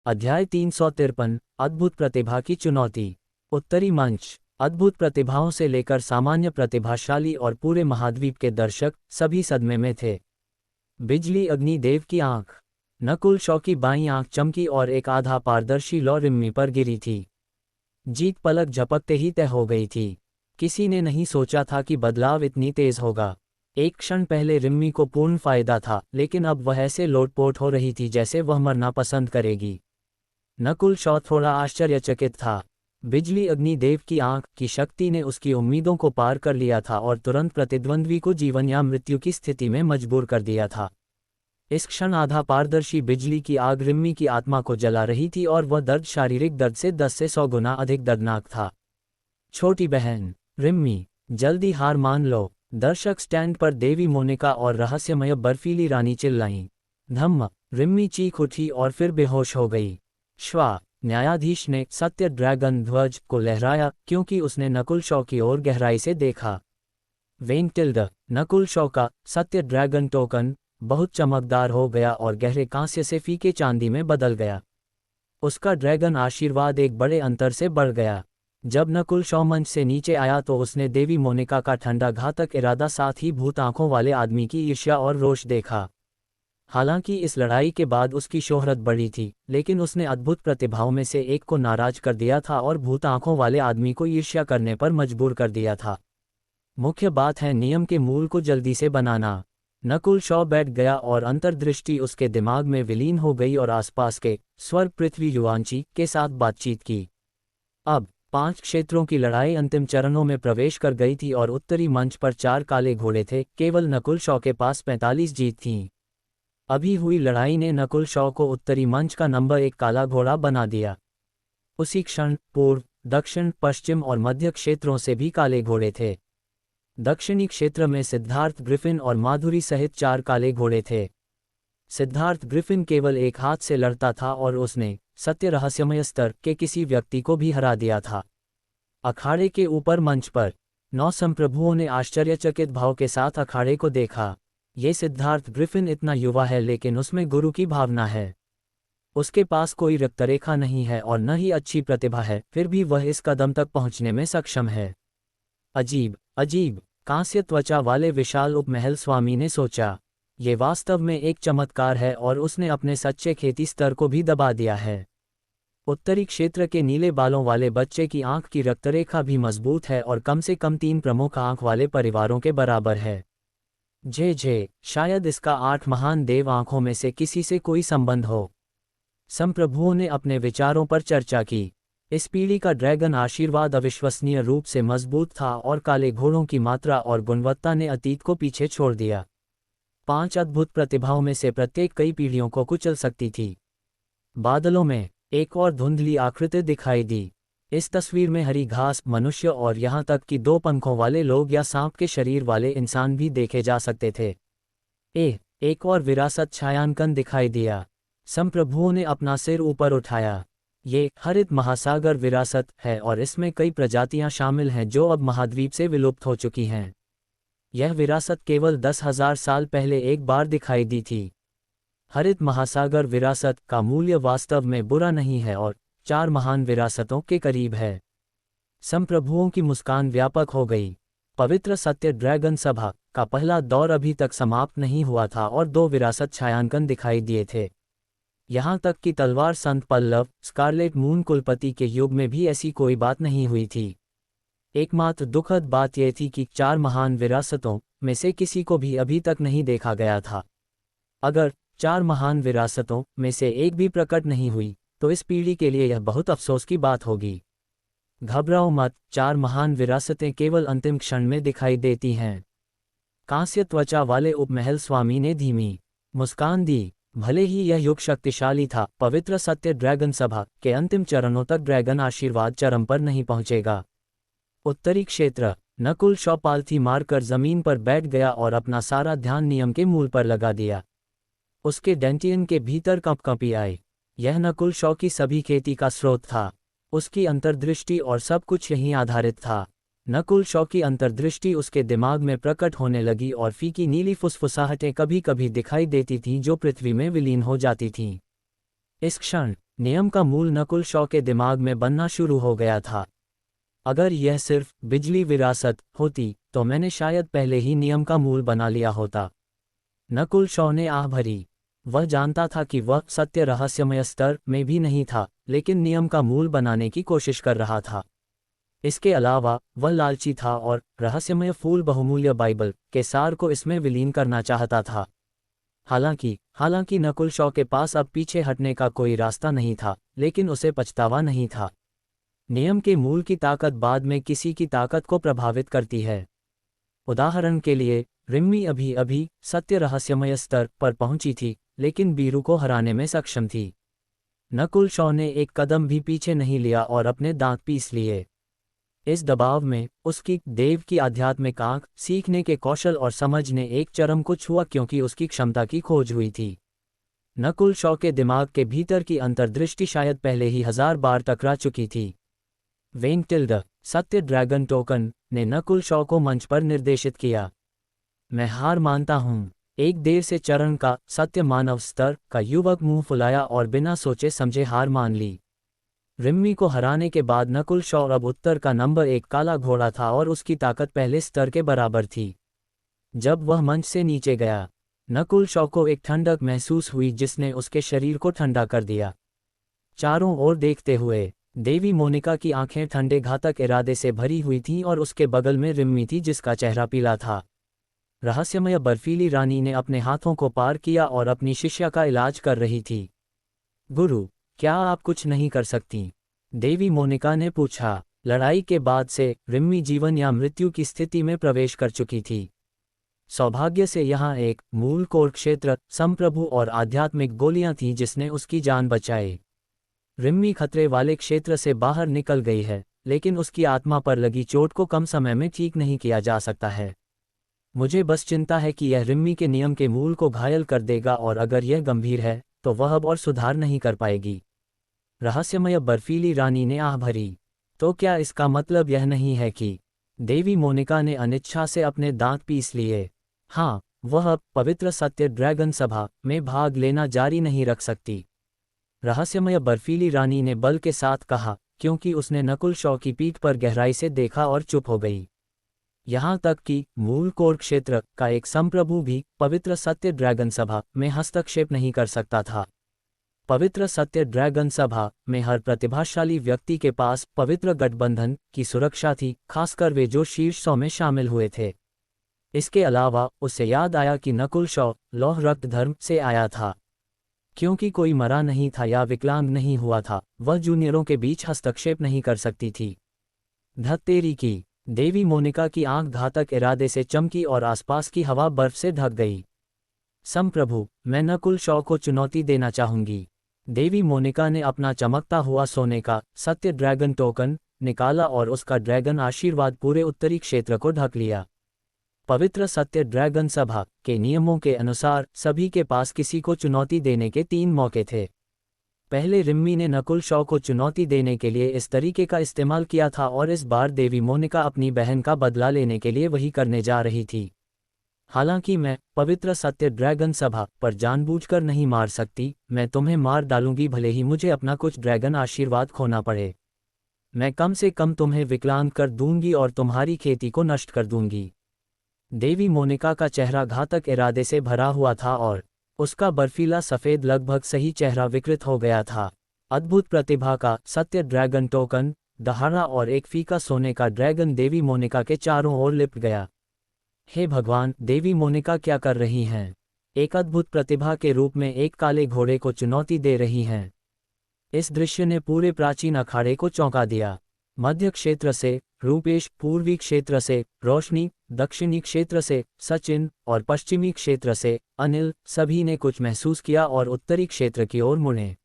अध्याय 353 अद्भुत प्रतिभा की चुनौती। उत्तरी मंच। अद्भुत प्रतिभाओं से लेकर सामान्य प्रतिभाशाली और पूरे महाद्वीप के दर्शक सभी सदमे में थे। बिजली अग्निदेव की आंख। नकुल शॉ की बाईं आंख चमकी और एक आधा पारदर्शी लौ रिम्मी पर गिरी थी। जीत पलक झपकते ही तय हो गई थी। किसी ने नहीं सोचा था कि बदलाव इतनी तेज होगा। एक क्षण पहले रिम्मी को पूर्ण फायदा था, लेकिन अब वह ऐसे लोटपोट हो रही थी जैसे वह मरना पसंद करेगी। नकुल शॉ थोड़ा आश्चर्यचकित था। बिजली अग्निदेव की आंख की शक्ति ने उसकी उम्मीदों को पार कर लिया था और तुरंत प्रतिद्वंद्वी को जीवन या मृत्यु की स्थिति में मजबूर कर दिया था। इस क्षण आधा पारदर्शी बिजली की आग रिम्मी की आत्मा को जला रही थी और वह दर्द शारीरिक दर्द से 10 से 100 गुना अधिक दर्दनाक था। छोटी बहन रिम्मी, जल्दी हार मान लो। दर्शक स्टैंड पर देवी मोनिका और रहस्यमय बर्फीली रानी चिल्लाईं। धम्म। रिम्मी चीख उठी और फिर बेहोश हो गई। श्वा। न्यायाधीश ने सत्य ड्रैगन ध्वज को लहराया क्योंकि उसने नकुल शॉ की ओर गहराई से देखा। वेंटिल्ड। नकुल शॉ का सत्य ड्रैगन टोकन बहुत चमकदार हो गया और गहरे कांस्य से फीके चांदी में बदल गया। उसका ड्रैगन आशीर्वाद एक बड़े अंतर से बढ़ गया। जब नकुल शॉ मंच से नीचे आया तो उसने देवी मोनिका का ठंडा घातक इरादा, साथ ही भूत आंखों वाले आदमी की ईर्ष्या और रोष देखा। हालांकि इस लड़ाई के बाद उसकी शोहरत बढ़ी थी, लेकिन उसने अद्भुत प्रतिभाओं में से एक को नाराज कर दिया था और भूत आंखों वाले आदमी को ईर्ष्या करने पर मजबूर कर दिया था। मुख्य बात है नियम के मूल को जल्दी से बनाना। नकुल शॉ बैठ गया और अंतर्दृष्टि उसके दिमाग में विलीन हो गई और आसपास के स्वर्ग पृथ्वी युवांची के साथ बातचीत की। अब 5 क्षेत्रों की लड़ाई अंतिम चरणों में प्रवेश कर गई थी और उत्तरी मंच पर 4 काले घोड़े थे। केवल नकुल शॉ के पास 45 जीत थीं। अभी हुई लड़ाई ने नकुल शॉ को उत्तरी मंच का नंबर 1 काला घोड़ा बना दिया। उसी क्षण पूर्व, दक्षिण, पश्चिम और मध्य क्षेत्रों से भी काले घोड़े थे। दक्षिणी क्षेत्र में सिद्धार्थ ग्रिफिन और माधुरी सहित 4 काले घोड़े थे। सिद्धार्थ ग्रिफिन केवल एक हाथ से लड़ता था और उसने सत्य रहस्यमय स्तर के किसी व्यक्ति को भी हरा दिया था। अखाड़े के ऊपर मंच पर 9 संप्रभुओं ने आश्चर्यचकित भाव के साथ अखाड़े को देखा। ये सिद्धार्थ ग्रिफिन इतना युवा है, लेकिन उसमें गुरु की भावना है। उसके पास कोई रक्तरेखा नहीं है और न ही अच्छी प्रतिभा है, फिर भी वह इस कदम तक पहुंचने में सक्षम है। अजीब, अजीब। कांस्य त्वचा वाले विशाल उपमहल स्वामी ने सोचा। ये वास्तव में एक चमत्कार है और उसने अपने सच्चे खेती स्तर को भी दबा दिया है। उत्तरी क्षेत्र के नीले बालों वाले बच्चे की आंख की रक्तरेखा भी मजबूत है और कम से कम 3 प्रमुख आंख वाले परिवारों के बराबर है। जे शायद इसका 8 महान देव आंखों में से किसी से कोई संबंध हो। संप्रभुओं ने अपने विचारों पर चर्चा की। इस पीढ़ी का ड्रैगन आशीर्वाद अविश्वसनीय रूप से मजबूत था और काले घोड़ों की मात्रा और गुणवत्ता ने अतीत को पीछे छोड़ दिया। 5 अद्भुत प्रतिभाओं में से प्रत्येक कई पीढ़ियों को कुचल सकती थी। बादलों में एक और धुंधली आकृति दिखाई दी। इस तस्वीर में हरी घास, मनुष्य और यहाँ तक कि 2 पंखों वाले लोग या सांप के शरीर वाले इंसान भी देखे जा सकते थे। एक और विरासत छायांकन दिखाई दिया। संप्रभुओं ने अपना सिर ऊपर उठाया। ये हरित महासागर विरासत है और इसमें कई प्रजातियां शामिल हैं जो अब महाद्वीप से विलुप्त हो चुकी हैं। यह विरासत केवल 10,000 साल पहले एक बार दिखाई दी थी। हरित महासागर विरासत का मूल्य वास्तव में बुरा नहीं है और 4 महान विरासतों के करीब है। संप्रभुओं की मुस्कान व्यापक हो गई। पवित्र सत्य ड्रैगन सभा का पहला दौर अभी तक समाप्त नहीं हुआ था और 2 विरासत छायांकन दिखाई दिए थे। यहाँ तक कि तलवार संत पल्लव स्कारलेट मून कुलपति के युग में भी ऐसी कोई बात नहीं हुई थी। एकमात्र दुखद बात यह थी कि 4 महान विरासतों में से किसी को भी अभी तक नहीं देखा गया था। अगर 4 महान विरासतों में से एक भी प्रकट नहीं हुई तो इस पीढ़ी के लिए यह बहुत अफसोस की बात होगी। घबराओ मत, 4 महान विरासतें केवल अंतिम क्षण में दिखाई देती हैं। कांस्य त्वचा वाले उपमहल स्वामी ने धीमी मुस्कान दी। भले ही यह युग शक्तिशाली था, पवित्र सत्य ड्रैगन सभा के अंतिम चरणों तक ड्रैगन आशीर्वाद चरम पर नहीं पहुंचेगा। उत्तरी क्षेत्र। नकुल शॉ पालथी मारकर जमीन पर बैठ गया और अपना सारा ध्यान नियम के मूल पर लगा दिया। उसके डेंटियन के भीतर कंपकंपी आई। यह नकुल शॉ की सभी खेती का स्रोत था। उसकी अंतर्दृष्टि और सब कुछ यहीं आधारित था। नकुल शॉ की अंतर्दृष्टि उसके दिमाग में प्रकट होने लगी और फीकी नीली फुसफुसाहटें कभी कभी दिखाई देती थीं जो पृथ्वी में विलीन हो जाती थीं। इस क्षण नियम का मूल नकुल शॉ के दिमाग में बनना शुरू हो गया था। अगर यह सिर्फ बिजली विरासत होती तो मैंने शायद पहले ही नियम का मूल बना लिया होता। नकुल शॉ ने आह भरी। वह जानता था कि वह सत्य रहस्यमय स्तर में भी नहीं था, लेकिन नियम का मूल बनाने की कोशिश कर रहा था। इसके अलावा वह लालची था और रहस्यमय फूल बहुमूल्य बाइबल के सार को इसमें विलीन करना चाहता था। हालांकि नकुल शॉ के पास अब पीछे हटने का कोई रास्ता नहीं था, लेकिन उसे पछतावा नहीं था। नियम के मूल की ताकत बाद में किसी की ताकत को प्रभावित करती है। उदाहरण के लिए, रिम्मी अभी अभी सत्य रहस्यमय स्तर पर पहुंची थी, लेकिन बीरू को हराने में सक्षम थी। नकुल शॉ ने एक कदम भी पीछे नहीं लिया और अपने दांत पीस लिए। इस दबाव में उसकी देव की आध्यात्मिक आंख, सीखने के कौशल और समझ ने एक चरम को छुआ, क्योंकि उसकी क्षमता की खोज हुई थी। नकुल शॉ के दिमाग के भीतर की अंतर्दृष्टि शायद पहले ही 1000 बार टकरा चुकी थी। वेंगटिल्ड, सत्य ड्रैगन टोकन, ने नकुल शॉ को मंच पर निर्देशित किया। मैं हार मानता हूं। एक देर से चरण का सत्य मानव स्तर का युवक मुंह फुलाया और बिना सोचे समझे हार मान ली। रिम्मी को हराने के बाद नकुल शॉ अब उत्तर का नंबर 1 काला घोड़ा था और उसकी ताकत पहले स्तर के बराबर थी। जब वह मंच से नीचे गया, नकुल शॉ को एक ठंडक महसूस हुई जिसने उसके शरीर को ठंडा कर दिया। चारों ओर देखते हुए देवी मोनिका की आंखें ठंडे घातक इरादे से भरी हुई थीं और उसके बगल में रिम्मी थी जिसका चेहरा पीला था। रहस्यमय बर्फीली रानी ने अपने हाथों को पार किया और अपनी शिष्या का इलाज कर रही थी। गुरु, क्या आप कुछ नहीं कर सकती? देवी मोनिका ने पूछा। लड़ाई के बाद से रिम्मी जीवन या मृत्यु की स्थिति में प्रवेश कर चुकी थी। सौभाग्य से यहाँ एक मूल कोर क्षेत्र, संप्रभु और आध्यात्मिक गोलियां थीं जिसने उसकी जान बचाई। रिम्मी खतरे वाले क्षेत्र से बाहर निकल गई है, लेकिन उसकी आत्मा पर लगी चोट को कम समय में ठीक नहीं किया जा सकता है। मुझे बस चिंता है कि यह रिम्मी के नियम के मूल को घायल कर देगा और अगर यह गंभीर है तो वह अब और सुधार नहीं कर पाएगी। रहस्यमय बर्फीली रानी ने आह भरी। तो क्या इसका मतलब यह नहीं है कि? देवी मोनिका ने अनिच्छा से अपने दांत पीस लिए। हाँ, वह अब पवित्र सत्य ड्रैगन सभा में भाग लेना जारी नहीं रख सकती। रहस्यमय बर्फीली रानी ने बल के साथ कहा, क्योंकि उसने नकुल शॉ की पीठ पर गहराई से देखा और चुप हो गई। यहाँ तक कि मूल कोर क्षेत्र का एक संप्रभु भी पवित्र सत्य ड्रैगन सभा में हस्तक्षेप नहीं कर सकता था। पवित्र सत्य ड्रैगन सभा में हर प्रतिभाशाली व्यक्ति के पास पवित्र गठबंधन की सुरक्षा थी, खासकर वे जो शीर्ष 100 में शामिल हुए थे। इसके अलावा उसे याद आया कि नकुल शॉ लौह रक्त धर्म से आया था। क्योंकि कोई मरा नहीं था या विकलांग नहीं हुआ था, वह जूनियरों के बीच हस्तक्षेप नहीं कर सकती थी। धत्तेरी की। देवी मोनिका की आंख घातक इरादे से चमकी और आसपास की हवा बर्फ से ढक गई। संप्रभु, मैं नकुल शॉ को चुनौती देना चाहूंगी। देवी मोनिका ने अपना चमकता हुआ सोने का सत्य ड्रैगन टोकन निकाला और उसका ड्रैगन आशीर्वाद पूरे उत्तरी क्षेत्र को ढक लिया। पवित्र सत्य ड्रैगन सभा के नियमों के अनुसार सभी के पास किसी को चुनौती देने के 3 मौके थे। पहले रिम्मी ने नकुल शॉ को चुनौती देने के लिए इस तरीके का इस्तेमाल किया था और इस बार देवी मोनिका अपनी बहन का बदला लेने के लिए वही करने जा रही थी। हालांकि मैं पवित्र सत्य ड्रैगन सभा पर जानबूझकर नहीं मार सकती। मैं तुम्हें मार डालूंगी, भले ही मुझे अपना कुछ ड्रैगन आशीर्वाद खोना पड़े। मैं कम से कम तुम्हें विकलांग कर दूंगी और तुम्हारी खेती को नष्ट कर दूंगी। देवी मोनिका का चेहरा घातक इरादे से भरा हुआ था और उसका बर्फीला सफ़ेद लगभग सही चेहरा विकृत हो गया था। अद्भुत प्रतिभा का सत्य ड्रैगन टोकन, दहाड़ा और एक फीका सोने का ड्रैगन देवी मोनिका के चारों ओर लिपट गया। हे भगवान, देवी मोनिका क्या कर रही हैं? एक अद्भुत प्रतिभा के रूप में एक काले घोड़े को चुनौती दे रही हैं। इस दृश्य ने पूरे प्राचीन अखाड़े को चौंका दिया। मध्य क्षेत्र से रूपेश, पूर्वी क्षेत्र से रोशनी, दक्षिणी क्षेत्र से सचिन और पश्चिमी क्षेत्र से अनिल, सभी ने कुछ महसूस किया और उत्तरी क्षेत्र की ओर मुड़े।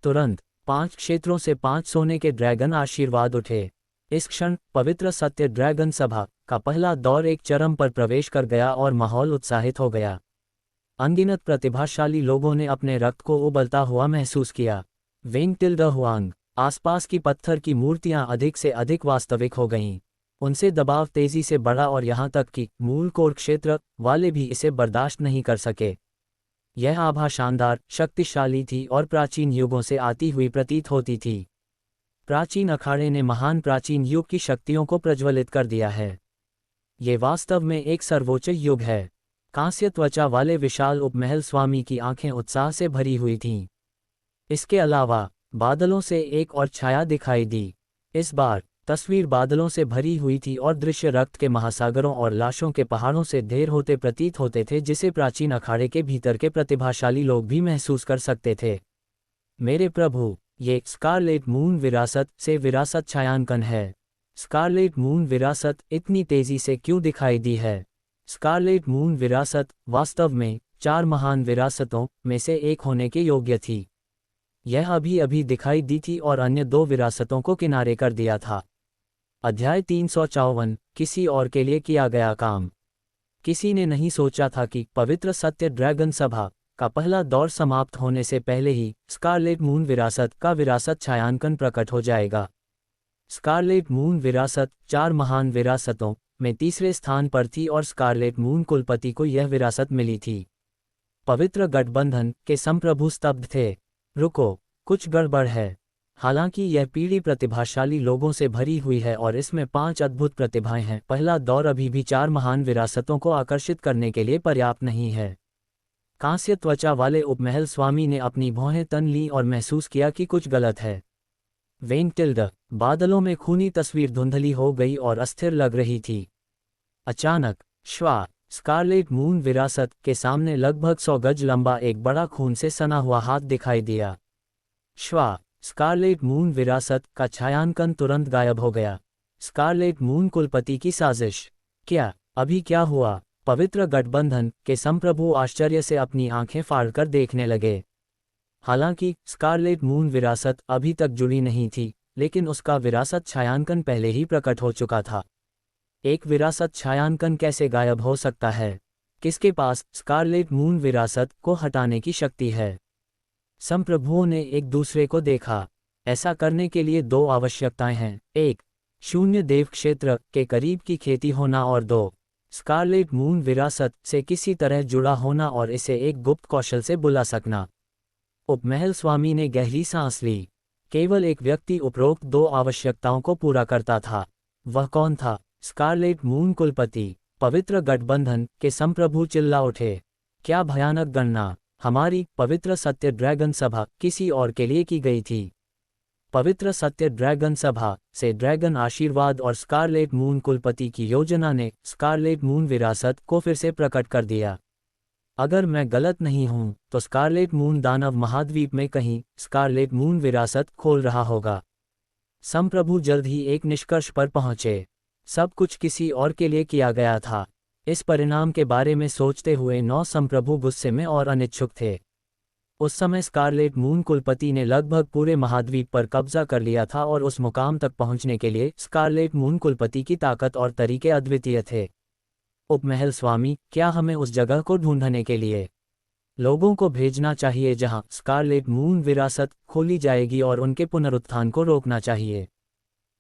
तुरंत 5 क्षेत्रों से 5 सोने के ड्रैगन आशीर्वाद उठे। इस क्षण पवित्र सत्य ड्रैगन सभा का पहला दौर एक चरम पर प्रवेश कर गया और माहौल उत्साहित हो गया। अनगिनत प्रतिभाशाली लोगों ने अपने रक्त को उबलता हुआ महसूस किया। वेंगटिल्ड हुआंग, आसपास की पत्थर की मूर्तियां अधिक से अधिक वास्तविक हो गईं। उनसे दबाव तेजी से बढ़ा और यहाँ तक कि मूल कोर क्षेत्र वाले भी इसे बर्दाश्त नहीं कर सके। यह आभा शानदार, शक्तिशाली थी और प्राचीन युगों से आती हुई प्रतीत होती थी। प्राचीन अखाड़े ने महान प्राचीन युग की शक्तियों को प्रज्वलित कर दिया है। ये वास्तव में एक सर्वोच्च युग है। कांस्य त्वचा वाले विशाल उपमहल स्वामी की आंखें उत्साह से भरी हुई थीं। इसके अलावा बादलों से एक और छाया दिखाई दी। इस बार तस्वीर बादलों से भरी हुई थी और दृश्य रक्त के महासागरों और लाशों के पहाड़ों से ढेर होते प्रतीत होते थे, जिसे प्राचीन अखाड़े के भीतर के प्रतिभाशाली लोग भी महसूस कर सकते थे। मेरे प्रभु, ये स्कारलेट मून विरासत से विरासत छायांकन है। स्कारलेट मून विरासत इतनी तेजी से क्यों दिखाई दी है? स्कारलेट मून विरासत वास्तव में 4 महान विरासतों में से एक होने के योग्य थी। यह अभी अभी दिखाई दी थी और अन्य 2 विरासतों को किनारे कर दिया था। अध्याय 354, किसी और के लिए किया गया काम। किसी ने नहीं सोचा था कि पवित्र सत्य ड्रैगन सभा का पहला दौर समाप्त होने से पहले ही स्कारलेट मून विरासत का विरासत छायांकन प्रकट हो जाएगा। स्कारलेट मून विरासत 4 महान विरासतों में तीसरे स्थान पर थी और स्कारलेट मून कुलपति को यह विरासत मिली थी। पवित्र गठबंधन के संप्रभु स्तब्ध थे। रुको, कुछ गड़बड़ है। हालांकि यह पीढ़ी प्रतिभाशाली लोगों से भरी हुई है और इसमें 5 अद्भुत प्रतिभाएं हैं, पहला दौर अभी भी 4 महान विरासतों को आकर्षित करने के लिए पर्याप्त नहीं है। कांस्य त्वचा वाले उपमहल स्वामी ने अपनी भौहें तन ली और महसूस किया कि कुछ गलत है। वेंटिल्ड, बादलों में खूनी तस्वीर धुंधली हो गई और अस्थिर लग रही थी। अचानक स्कारलेट मून विरासत के सामने लगभग 100 गज लंबा एक बड़ा खून से सना हुआ हाथ दिखाई दिया। स्कारलेट मून विरासत का छायांकन तुरंत गायब हो गया। स्कारलेट मून कुलपति की साजिश। क्या अभी क्या हुआ? पवित्र गठबंधन के संप्रभु आश्चर्य से अपनी आंखें फाड़कर देखने लगे। हालांकि स्कारलेट मून विरासत अभी तक जुड़ी नहीं थी, लेकिन उसका विरासत छायांकन पहले ही प्रकट हो चुका था। एक विरासत छायांकन कैसे गायब हो सकता है? किसके पास स्कारलेट मून विरासत को हटाने की शक्ति है? संप्रभुओं ने एक दूसरे को देखा। ऐसा करने के लिए 2 आवश्यकताएं हैं। 1. शून्य देव क्षेत्र के करीब की खेती होना और 2. स्कारलेट मून विरासत से किसी तरह जुड़ा होना और इसे एक गुप्त कौशल से बुला सकना। उपमहल स्वामी ने गहरी सांस ली। केवल एक व्यक्ति उपरोक्त 2 आवश्यकताओं को पूरा करता था। वह कौन था? स्कारलेट मून कुलपति। पवित्र गठबंधन के संप्रभु चिल्ला उठे। क्या भयानक गणना! हमारी पवित्र सत्य ड्रैगन सभा किसी और के लिए की गई थी। पवित्र सत्य ड्रैगन सभा से ड्रैगन आशीर्वाद और स्कारलेट मून कुलपति की योजना ने स्कारलेट मून विरासत को फिर से प्रकट कर दिया। अगर मैं गलत नहीं हूं तो स्कारलेट मून दानव महाद्वीप में कहीं स्कारलेट मून विरासत खोल रहा होगा। संप्रभु जल्द ही एक निष्कर्ष पर पहुंचे। सब कुछ किसी और के लिए किया गया था। इस परिणाम के बारे में सोचते हुए 9 संप्रभु गुस्से में और अनिच्छुक थे। उस समय स्कारलेट मून कुलपति ने लगभग पूरे महाद्वीप पर कब्जा कर लिया था और उस मुकाम तक पहुंचने के लिए स्कारलेट मून कुलपति की ताकत और तरीके अद्वितीय थे। उपमहल स्वामी, क्या हमें उस जगह को ढूंढने के लिए लोगों को भेजना चाहिए जहां स्कारलेट मून विरासत खोली जाएगी और उनके पुनरुत्थान को रोकना चाहिए?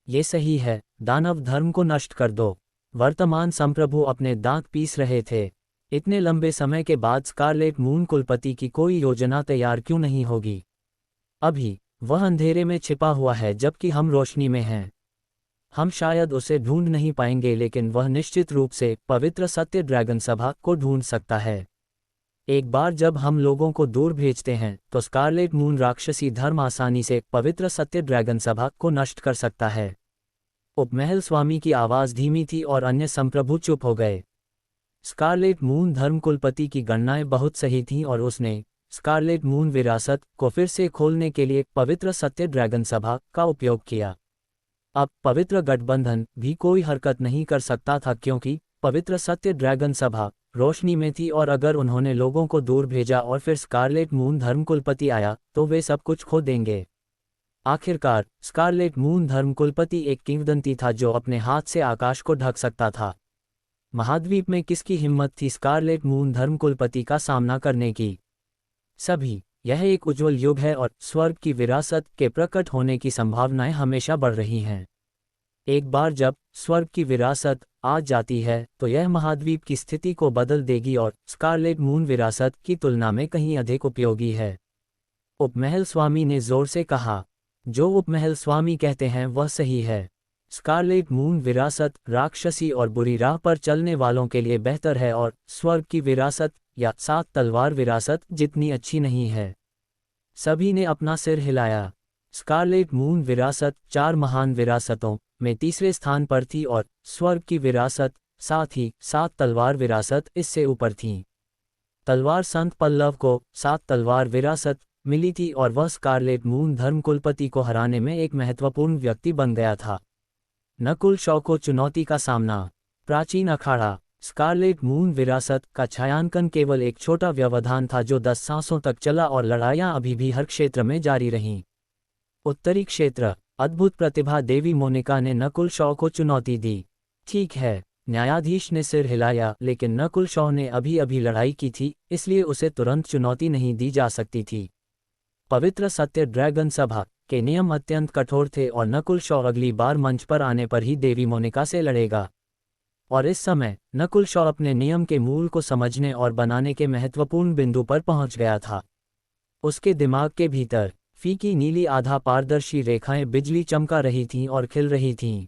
ये सही है। दानव धर्म को नष्ट कर दो। वर्तमान संप्रभु अपने दांत पीस रहे थे। इतने लंबे समय के बाद स्कारलेट मून कुलपति की कोई योजना तैयार क्यों नहीं होगी? अभी वह अंधेरे में छिपा हुआ है जबकि हम रोशनी में हैं। हम शायद उसे ढूंढ नहीं पाएंगे, लेकिन वह निश्चित रूप से पवित्र सत्य ड्रैगन सभा को ढूंढ सकता है। एक बार जब हम लोगों को दूर भेजते हैं तो स्कारलेट मून राक्षसी धर्म आसानी से पवित्र सत्य ड्रैगन सभा को नष्ट कर सकता है। उपमहल स्वामी की आवाज़ धीमी थी और अन्य संप्रभु चुप हो गए। स्कारलेट मून धर्म कुलपति की गणनाएं बहुत सही थीं और उसने स्कारलेट मून विरासत को फिर से खोलने के लिए पवित्र सत्य ड्रैगन सभा का उपयोग किया। अब पवित्र गठबंधन भी कोई हरकत नहीं कर सकता था क्योंकि पवित्र सत्य ड्रैगन सभा रोशनी में थी और अगर उन्होंने लोगों को दूर भेजा और फिर स्कारलेट मून धर्म कुलपति आया तो वे सब कुछ खो देंगे। आखिरकार स्कारलेट मून धर्म कुलपति एक किंवदंती था जो अपने हाथ से आकाश को ढक सकता था। महाद्वीप में किसकी हिम्मत थी स्कारलेट मून धर्म कुलपति का सामना करने की? सभी, यह एक उज्ज्वल युग है और स्वर्ग की विरासत के प्रकट होने की संभावनाएं हमेशा बढ़ रही हैं। एक बार जब स्वर्ग की विरासत आ जाती है तो यह महाद्वीप की स्थिति को बदल देगी और स्कारलेट मून विरासत की तुलना में कहीं अधिक उपयोगी है। उपमहल स्वामी ने जोर से कहा। जो उपमहल स्वामी कहते हैं वह सही है। स्कारलेट मून विरासत राक्षसी और बुरी राह पर चलने वालों के लिए बेहतर है और स्वर्ग की विरासत या 7 तलवार विरासत जितनी अच्छी नहीं है। सभी ने अपना सिर हिलाया। स्कारलेट मून विरासत 4 महान विरासतों में तीसरे स्थान पर थी और स्वर्ग की विरासत साथ ही 7 तलवार विरासत इससे ऊपर थी। तलवार संत पल्लव को 7 तलवार विरासत मिली थी और वह स्कारलेट मून धर्मकुलपति को हराने में एक महत्वपूर्ण व्यक्ति बन गया था। नकुल शॉ को चुनौती का सामना। प्राचीन अखाड़ा। स्कारलेट मून विरासत का छायांकन केवल एक छोटा व्यवधान था जो 10 सांसों तक चला और लड़ाइयां अभी भी हर क्षेत्र में जारी रहीं। उत्तरी क्षेत्र। अद्भुत प्रतिभा देवी मोनिका ने नकुल शॉ को चुनौती दी। ठीक है, न्यायाधीश ने सिर हिलाया, लेकिन नकुल शॉ ने अभी अभी लड़ाई की थी, इसलिए उसे तुरंत चुनौती नहीं दी जा सकती थी। पवित्र सत्य ड्रैगन सभा के नियम अत्यंत कठोर थे और नकुल शॉ अगली बार मंच पर आने पर ही देवी मोनिका से लड़ेगा। और इस समय नकुल शॉ अपने नियम के मूल को समझने और बनाने के महत्वपूर्ण बिंदु पर पहुंच गया था। उसके दिमाग के भीतर फीकी नीली आधा पारदर्शी रेखाएं बिजली चमका रही थीं और खिल रही थीं।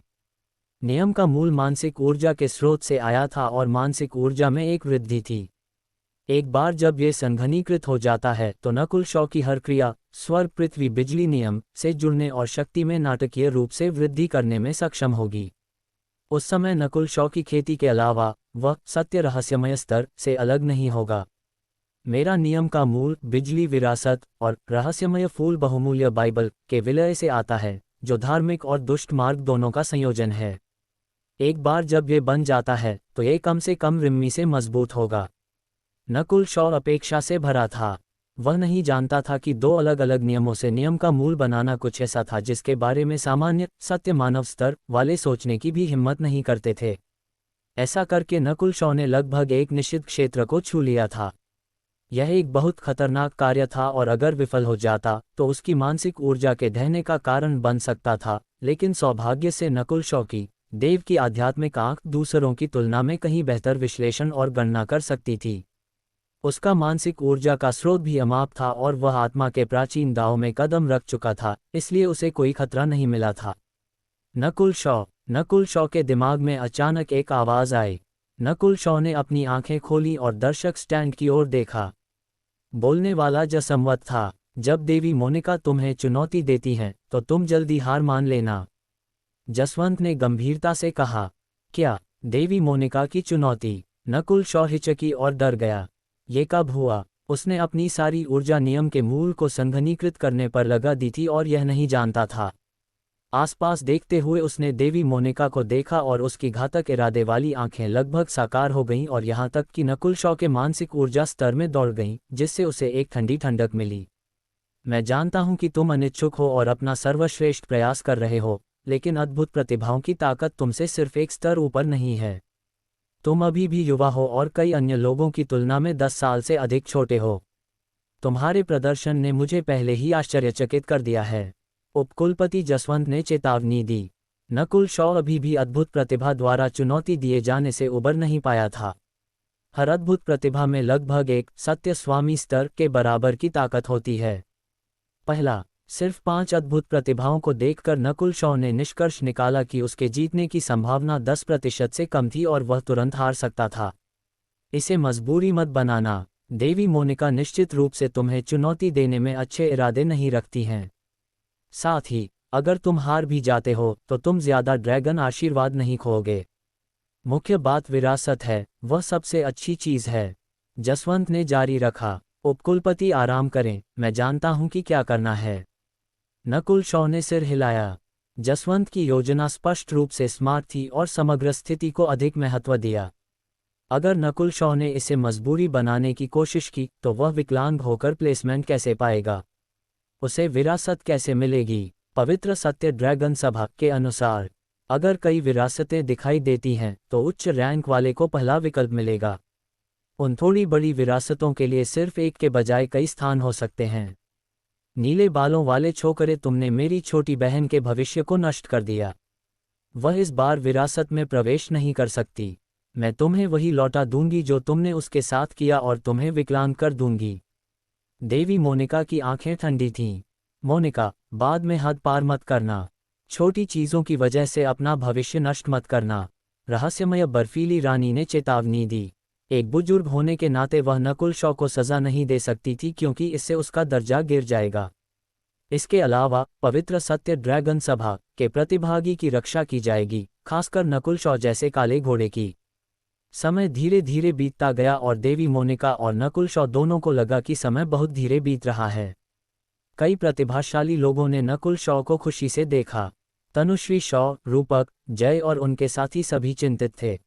नियम का मूल मानसिक ऊर्जा के स्रोत से आया था और मानसिक ऊर्जा में एक वृद्धि थी। एक बार जब ये संघनीकृत हो जाता है तो नकुल शॉ की हर क्रिया स्वर्ग पृथ्वी बिजली नियम से जुड़ने और शक्ति में नाटकीय रूप से वृद्धि करने में सक्षम होगी। उस समय नकुल शॉ की खेती के अलावा वह सत्य रहस्यमय स्तर से अलग नहीं होगा। मेरा नियम का मूल बिजली विरासत और रहस्यमय फूल बहुमूल्य बाइबल के विलय से आता है, जो धार्मिक और दुष्ट मार्ग दोनों का संयोजन है। एक बार जब ये बन जाता है तो ये कम से कम रिम्मी से मजबूत होगा। नकुल शॉ अपेक्षा से भरा था। वह नहीं जानता था कि 2 अलग अलग नियमों से नियम का मूल बनाना कुछ ऐसा था जिसके बारे में सामान्य सत्य मानव स्तर वाले सोचने की भी हिम्मत नहीं करते थे। ऐसा करके नकुल शॉ ने लगभग एक निश्चित क्षेत्र को छू लिया था। यह एक बहुत खतरनाक कार्य था और अगर विफल हो जाता तो उसकी मानसिक ऊर्जा के ढहने का कारण बन सकता था, लेकिन सौभाग्य से नकुल शॉ की देव की आध्यात्मिक आंख दूसरों की तुलना में कहीं बेहतर विश्लेषण और गणना कर सकती थी। उसका मानसिक ऊर्जा का स्रोत भी अमाप था और वह आत्मा के प्राचीन दांव में कदम रख चुका था, इसलिए उसे कोई खतरा नहीं मिला था। नकुल शॉ के दिमाग में अचानक एक आवाज आई। नकुल शॉ ने अपनी आंखें खोली और दर्शक स्टैंड की ओर देखा। बोलने वाला जसवंत था। जब देवी मोनिका तुम्हें चुनौती देती हैं तो तुम जल्दी हार मान लेना। जसवंत ने गंभीरता से कहा। क्या? देवी मोनिका की चुनौती? नकुल शॉ हिचकी और डर गया। ये कब हुआ? उसने अपनी सारी ऊर्जा नियम के मूल को संघनीकृत करने पर लगा दी थी और यह नहीं जानता था। आसपास देखते हुए उसने देवी मोनिका को देखा और उसकी घातक इरादे वाली आंखें लगभग साकार हो गईं और यहाँ तक कि नकुल शॉ के मानसिक ऊर्जा स्तर में दौड़ गईं, जिससे उसे एक ठंडी ठंडक मिली। मैं जानता हूं कि तुम अनिच्छुक हो और अपना सर्वश्रेष्ठ प्रयास कर रहे हो, लेकिन अद्भुत प्रतिभाओं की ताकत तुमसे सिर्फ एक स्तर ऊपर नहीं है। तुम अभी भी युवा हो और कई अन्य लोगों की तुलना में 10 साल से अधिक छोटे हो। तुम्हारे प्रदर्शन ने मुझे पहले ही आश्चर्यचकित कर दिया है। उपकुलपति जसवंत ने चेतावनी दी। नकुल शॉ अभी भी अद्भुत प्रतिभा द्वारा चुनौती दिए जाने से उबर नहीं पाया था। हर अद्भुत प्रतिभा में लगभग एक सत्य स्वामी स्तर के बराबर की ताकत होती है। पहला, सिर्फ 5 अद्भुत प्रतिभाओं को देखकर नकुल शॉ ने निष्कर्ष निकाला कि उसके जीतने की संभावना 10% से कम थी और वह तुरंत हार सकता था। इसे मजबूरी मत बनाना। देवी मोनिका निश्चित रूप से तुम्हें चुनौती देने में अच्छे इरादे नहीं रखती हैं। साथ ही अगर तुम हार भी जाते हो तो तुम ज्यादा ड्रैगन आशीर्वाद नहीं खोओगे। मुख्य बात विरासत है, वह सबसे अच्छी चीज है। जसवंत ने जारी रखा। उपकुलपति आराम करें, मैं जानता हूं कि क्या करना है। नकुल शॉ ने सिर हिलाया। जसवंत की योजना स्पष्ट रूप से स्मार्ट थी और समग्र स्थिति को अधिक महत्व दिया। अगर नकुल शॉ ने इसे मजबूरी बनाने की कोशिश की तो वह विकलांग होकर प्लेसमेंट कैसे पाएगा? उसे विरासत कैसे मिलेगी? पवित्र सत्य ड्रैगन सभा के अनुसार अगर कई विरासतें दिखाई देती हैं तो उच्च रैंक वाले को पहला विकल्प मिलेगा। उन थोड़ी बड़ी विरासतों के लिए सिर्फ एक के बजाय कई स्थान हो सकते हैं। नीले बालों वाले छोकरे, तुमने मेरी छोटी बहन के भविष्य को नष्ट कर दिया। वह इस बार विरासत में प्रवेश नहीं कर सकती। मैं तुम्हें वही लौटा दूंगी जो तुमने उसके साथ किया और तुम्हें विकलांग कर दूंगी। देवी मोनिका की आंखें ठंडी थीं। मोनिका, बाद में हद पार मत करना। छोटी चीज़ों की वजह से अपना भविष्य नष्ट मत करना। रहस्यमय बर्फीली रानी ने चेतावनी दी। एक बुजुर्ग होने के नाते वह नकुल शॉ को सजा नहीं दे सकती थी क्योंकि इससे उसका दर्जा गिर जाएगा। इसके अलावा पवित्र सत्य ड्रैगन सभा के प्रतिभागी की रक्षा की जाएगी, खासकर नकुल शॉ जैसे काले घोड़े की। समय धीरे धीरे बीतता गया और देवी मोनिका और नकुल शॉ दोनों को लगा कि समय बहुत धीरे बीत रहा है। कई प्रतिभाशाली लोगों ने नकुल शॉ को खुशी से देखा। तनुश्री शॉ, रूपक, जय और उनके साथी सभी चिंतित थे।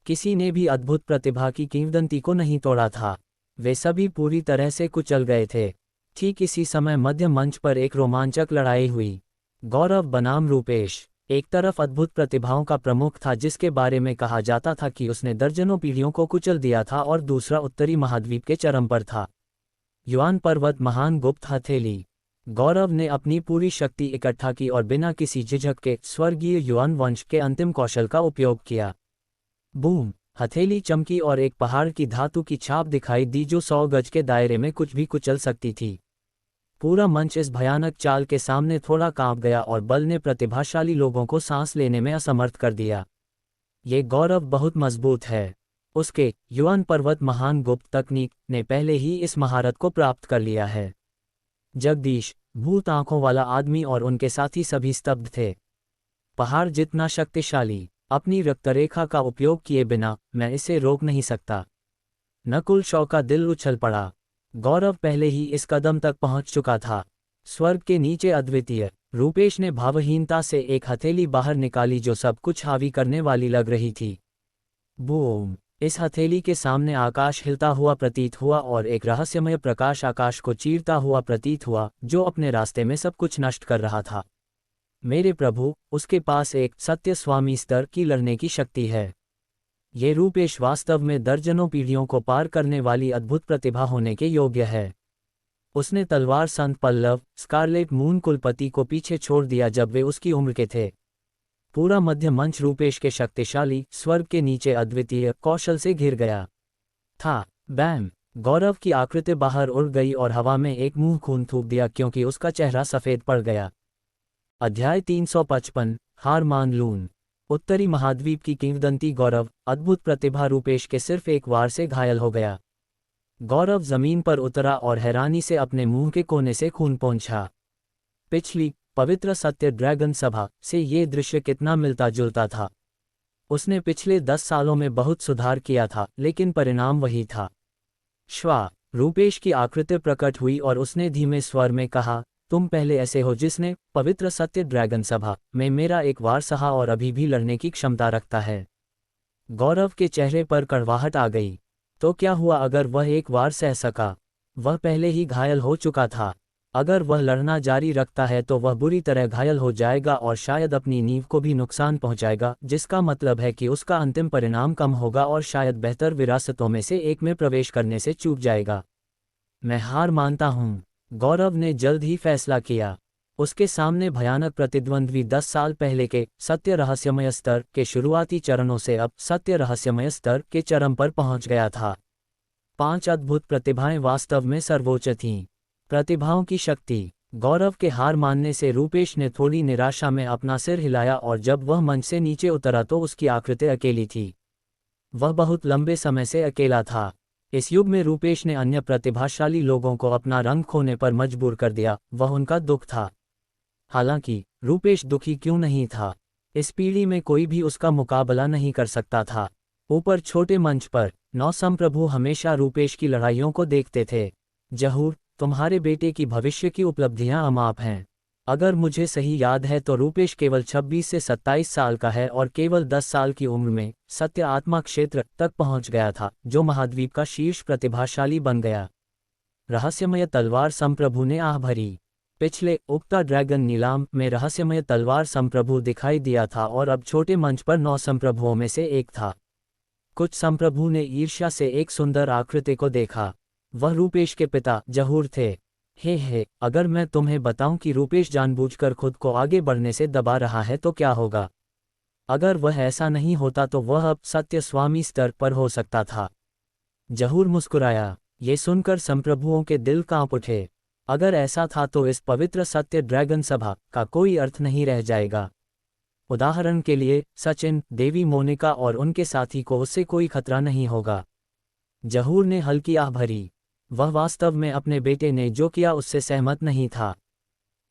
किसी ने भी अद्भुत प्रतिभा की किंवदंती को नहीं तोड़ा था। वे सभी पूरी तरह से कुचल गए थे। ठीक इसी समय मध्य मंच पर एक रोमांचक लड़ाई हुई। गौरव बनाम रूपेश एक तरफ अद्भुत प्रतिभाओं का प्रमुख था जिसके बारे में कहा जाता था कि उसने दर्जनों पीढ़ियों को कुचल दिया था, और दूसरा उत्तरी महाद्वीप के चरम पर था युआन पर्वत महान गुप्त हथेली। गौरव ने अपनी पूरी शक्ति इकट्ठा की और बिना किसी झिझक के स्वर्गीय युआन वंश के अंतिम कौशल का उपयोग किया। बूम! हथेली चमकी और एक पहाड़ की धातु की छाप दिखाई दी जो 100 गज के दायरे में कुछ भी कुचल सकती थी। पूरा मंच इस भयानक चाल के सामने थोड़ा कांप गया और बल ने प्रतिभाशाली लोगों को सांस लेने में असमर्थ कर दिया। ये गौरव बहुत मजबूत है। उसके युआन पर्वत महान गुप्त तकनीक ने पहले ही इस महारत को प्राप्त कर लिया है। जगदीश, भूत आंखों वाला आदमी और उनके साथी सभी स्तब्ध थे। पहाड़ जितना शक्तिशाली, अपनी रक्तरेखा का उपयोग किए बिना मैं इसे रोक नहीं सकता। नकुल शॉ का दिल उछल पड़ा। गौरव पहले ही इस कदम तक पहुंच चुका था। स्वर्ग के नीचे अद्वितीय। रूपेश ने भावहीनता से एक हथेली बाहर निकाली जो सब कुछ हावी करने वाली लग रही थी। बूम! इस हथेली के सामने आकाश हिलता हुआ प्रतीत हुआ और एक रहस्यमय प्रकाश आकाश को चीरता हुआ प्रतीत हुआ जो अपने रास्ते में सब कुछ नष्ट कर रहा था। मेरे प्रभु, उसके पास एक सत्य स्वामी स्तर की लड़ने की शक्ति है। ये रूपेश वास्तव में दर्जनों पीढ़ियों को पार करने वाली अद्भुत प्रतिभा होने के योग्य है। उसने तलवार संत पल्लव, स्कारलेट मून कुलपति को पीछे छोड़ दिया जब वे उसकी उम्र के थे। पूरा मध्य मंच रूपेश के शक्तिशाली, स्वर्ग के नीचे अद्वितीय कौशल से घिर गया था। बैम! गौरव की आकृति बाहर उड़ गई और हवा में एक मुंह खून थूक दिया क्योंकि उसका चेहरा सफ़ेद पड़ गया। अध्याय 355 हार मान लून। उत्तरी महाद्वीप की किंवदंती गौरव, अद्भुत प्रतिभा रूपेश के सिर्फ एक वार से घायल हो गया। गौरव जमीन पर उतरा और हैरानी से अपने मुंह के कोने से खून पोंछा। पिछली पवित्र सत्य ड्रैगन सभा से ये दृश्य कितना मिलता जुलता था। उसने पिछले 10 सालों में बहुत सुधार किया था, लेकिन परिणाम वही था। श्वा! रूपेश की आकृति प्रकट हुई और उसने धीमे स्वर में कहा, तुम पहले ऐसे हो जिसने पवित्र सत्य ड्रैगन सभा में मेरा एक वार सहा और अभी भी लड़ने की क्षमता रखता है। गौरव के चेहरे पर कड़वाहट आ गई। तो क्या हुआ अगर वह एक वार सह सका? वह पहले ही घायल हो चुका था। अगर वह लड़ना जारी रखता है तो वह बुरी तरह घायल हो जाएगा और शायद अपनी नींव को भी नुकसान पहुंचाएगा, जिसका मतलब है कि उसका अंतिम परिणाम कम होगा और शायद बेहतर विरासतों में से एक में प्रवेश करने से चूक जाएगा। मैं हार मानता हूँ, गौरव ने जल्द ही फैसला किया। उसके सामने भयानक प्रतिद्वंद्वी 10 साल पहले के सत्य रहस्यमय स्तर के शुरुआती चरणों से अब सत्य रहस्यमय स्तर के चरम पर पहुंच गया था। 5 अद्भुत प्रतिभाएं वास्तव में सर्वोच्च थीं। प्रतिभाओं की शक्ति। गौरव के हार मानने से रूपेश ने थोड़ी निराशा में अपना सिर हिलाया और जब वह मंच से नीचे उतरा तो उसकी आकृति अकेली थी। वह बहुत लंबे समय से अकेला था। इस युग में रूपेश ने अन्य प्रतिभाशाली लोगों को अपना रंग खोने पर मजबूर कर दिया, वह उनका दुख था। हालांकि रूपेश दुखी क्यों नहीं था? इस पीढ़ी में कोई भी उसका मुकाबला नहीं कर सकता था। ऊपर छोटे मंच पर नौ संप्रभु हमेशा रूपेश की लड़ाइयों को देखते थे। जहूर, तुम्हारे बेटे की भविष्य की उपलब्धियां अमाप हैं। अगर मुझे सही याद है तो रूपेश केवल 26 से 27 साल का है और केवल 10 साल की उम्र में सत्य आत्मा क्षेत्र तक पहुंच गया था, जो महाद्वीप का शीर्ष प्रतिभाशाली बन गया। रहस्यमय तलवार संप्रभु ने आह भरी। पिछले उगता ड्रैगन नीलाम में रहस्यमय तलवार संप्रभु दिखाई दिया था और अब छोटे मंच पर 9 संप्रभुओं में से एक था। कुछ संप्रभु ने ईर्ष्या से एक सुंदर आकृति को देखा। वह रूपेश के पिता जहूर थे। हे, अगर मैं तुम्हें बताऊं कि रूपेश जानबूझकर खुद को आगे बढ़ने से दबा रहा है तो क्या होगा? अगर वह ऐसा नहीं होता तो वह अब सत्य स्वामी स्तर पर हो सकता था। जहूर मुस्कुराया। ये सुनकर संप्रभुओं के दिल कांप उठे। अगर ऐसा था तो इस पवित्र सत्य ड्रैगन सभा का कोई अर्थ नहीं रह जाएगा। उदाहरण के लिए सचिन, देवी मोनिका और उनके साथी को उससे कोई खतरा नहीं होगा। जहूर ने हल्की आह भरी। वह वास्तव में अपने बेटे ने जो किया उससे सहमत नहीं था।